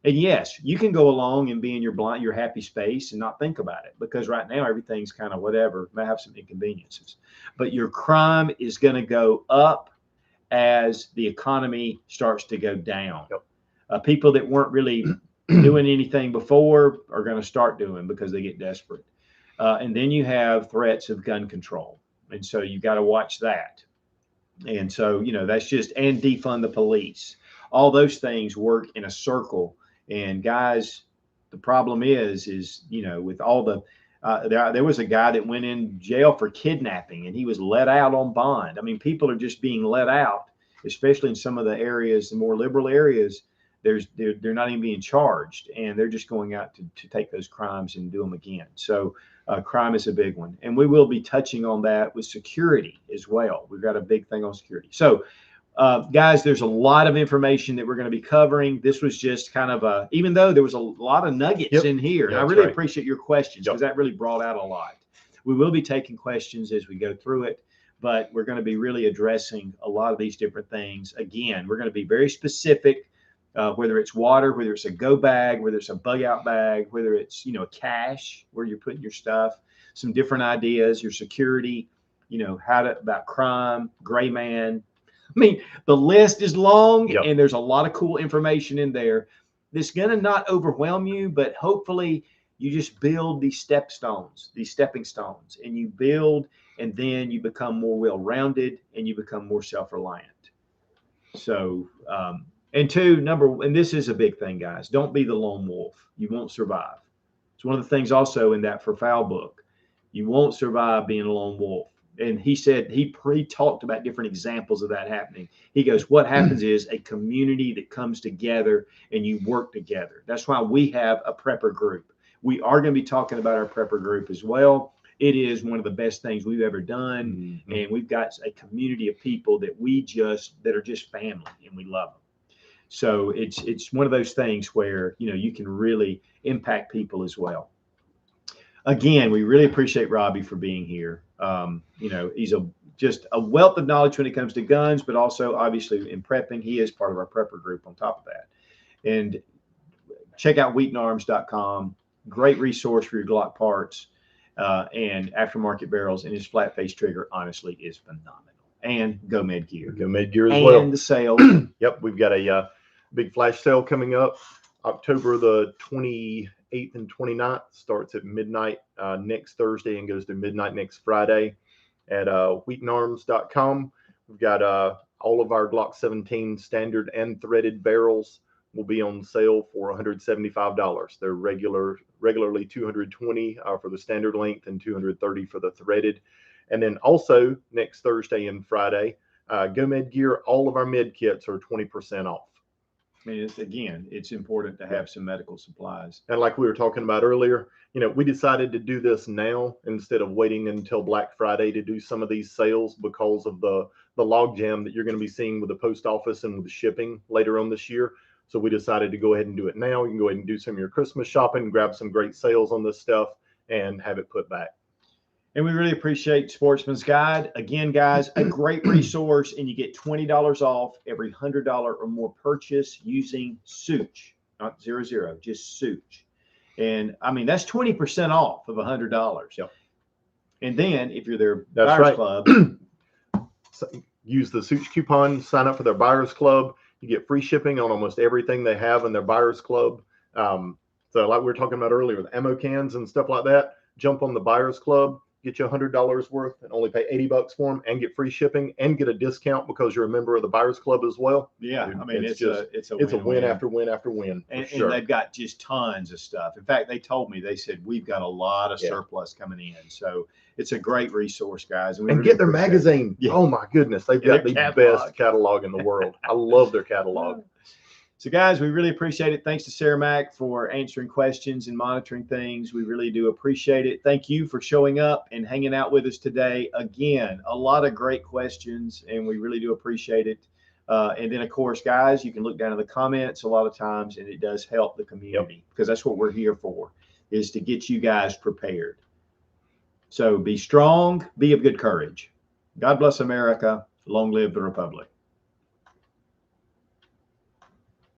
And yes, you can go along and be in your happy space and not think about it, because right now everything's kind of whatever, may have some inconveniences. But your crime is going to go up as the economy starts to go down. People that weren't really doing anything before are going to start doing because they get desperate. And then you have threats of gun control. And so you got to watch that. And so, that's just, and defund the police. All those things work in a circle. And guys, the problem is, with all the, there was a guy that went in jail for kidnapping, and he was let out on bond. I mean, people are just being let out, especially in some of the areas, the more liberal areas. They're not even being charged, and they're just going out to take those crimes and do them again. So crime is a big one. And we will be touching on that with security as well. We've got a big thing on security. So guys, there's a lot of information that we're going to be covering. This was just kind of even though there was a lot of nuggets in here, and I really appreciate your questions, because that really brought out a lot. We will be taking questions as we go through it, but we're going to be really addressing a lot of these different things. Again, we're going to be very specific, whether it's water, whether it's a go bag, whether it's a bug out bag, whether it's, a cache where you're putting your stuff, some different ideas, your security, about crime, gray man. I mean, the list is long, and there's a lot of cool information in there that's going to not overwhelm you, but hopefully you just build these stepping stones, and you build, and then you become more well-rounded, and you become more self-reliant. So, and and this is a big thing, guys. Don't be the lone wolf. You won't survive. It's one of the things also in that For Fowl book. You won't survive being a lone wolf. And he said, he talked about different examples of that happening. He goes, what happens is a community that comes together and you work together. That's why we have a prepper group. We are going to be talking about our prepper group as well. It is one of the best things we've ever done. And we've got a community of people that are just family, and we love them. So it's one of those things where, you can really impact people as well. Again, we really appreciate Robbie for being here. He's just a wealth of knowledge when it comes to guns, but also obviously in prepping. He is part of our prepper group on top of that. And check out wheatonarms.com. Great resource for your Glock parts and aftermarket barrels. And his flat face trigger, honestly, is phenomenal. And Go Med Gear. Go Med Gear as well. And the sale. Yep, we've got a big flash sale coming up October the 28th and 29th. Starts at midnight next Thursday and goes to midnight next Friday at wheatonarms.com. We've got all of our Glock 17 standard and threaded barrels will be on sale for $175. They're regularly $220 for the standard length and $230 for the threaded. And then also next Thursday and Friday, Go Med Gear, all of our med kits are 20% off. I mean, it's important to have some medical supplies. And like we were talking about earlier, we decided to do this now instead of waiting until Black Friday to do some of these sales because of the log jam that you're going to be seeing with the post office and with the shipping later on this year. So we decided to go ahead and do it now. You can go ahead and do some of your Christmas shopping, grab some great sales on this stuff, and have it put back. And we really appreciate Sportsman's Guide. Again, guys, a great resource, and you get $20 off every $100 or more purchase using Sootch, not 00, just Sootch. And I mean, that's 20% off of $100. Yep. And then if you're their That's buyers right. club, So use the Sootch coupon, sign up for their buyers club. You get free shipping on almost everything they have in their buyers club. So like we were talking about earlier with ammo cans and stuff like that, jump on the buyers club, get you $100 worth and only pay $80 for them and get free shipping and get a discount because you're a member of the buyers club as well. yeah, I mean, it's a win win-win. after win after win. And, For sure. and they've got just tons of stuff. In fact, they told me, they said, we've got a lot of Yeah. surplus coming in. So it's a great resource, guys. And really get their appreciate it. magazine. Yeah. Oh my goodness. They've Yeah, got the their catalog. best catalog in the world. I love their catalog. So, guys, we really appreciate it. Thanks to Sarah Mack for answering questions and monitoring things. We really do appreciate it. Thank you for showing up and hanging out with us today. Again, a lot of great questions, and we really do appreciate it. And then, of course, guys, you can look down in the comments a lot of times, and it does help the community because that's what we're here for, is to get you guys prepared. So be strong, be of good courage. God bless America. Long live the Republic.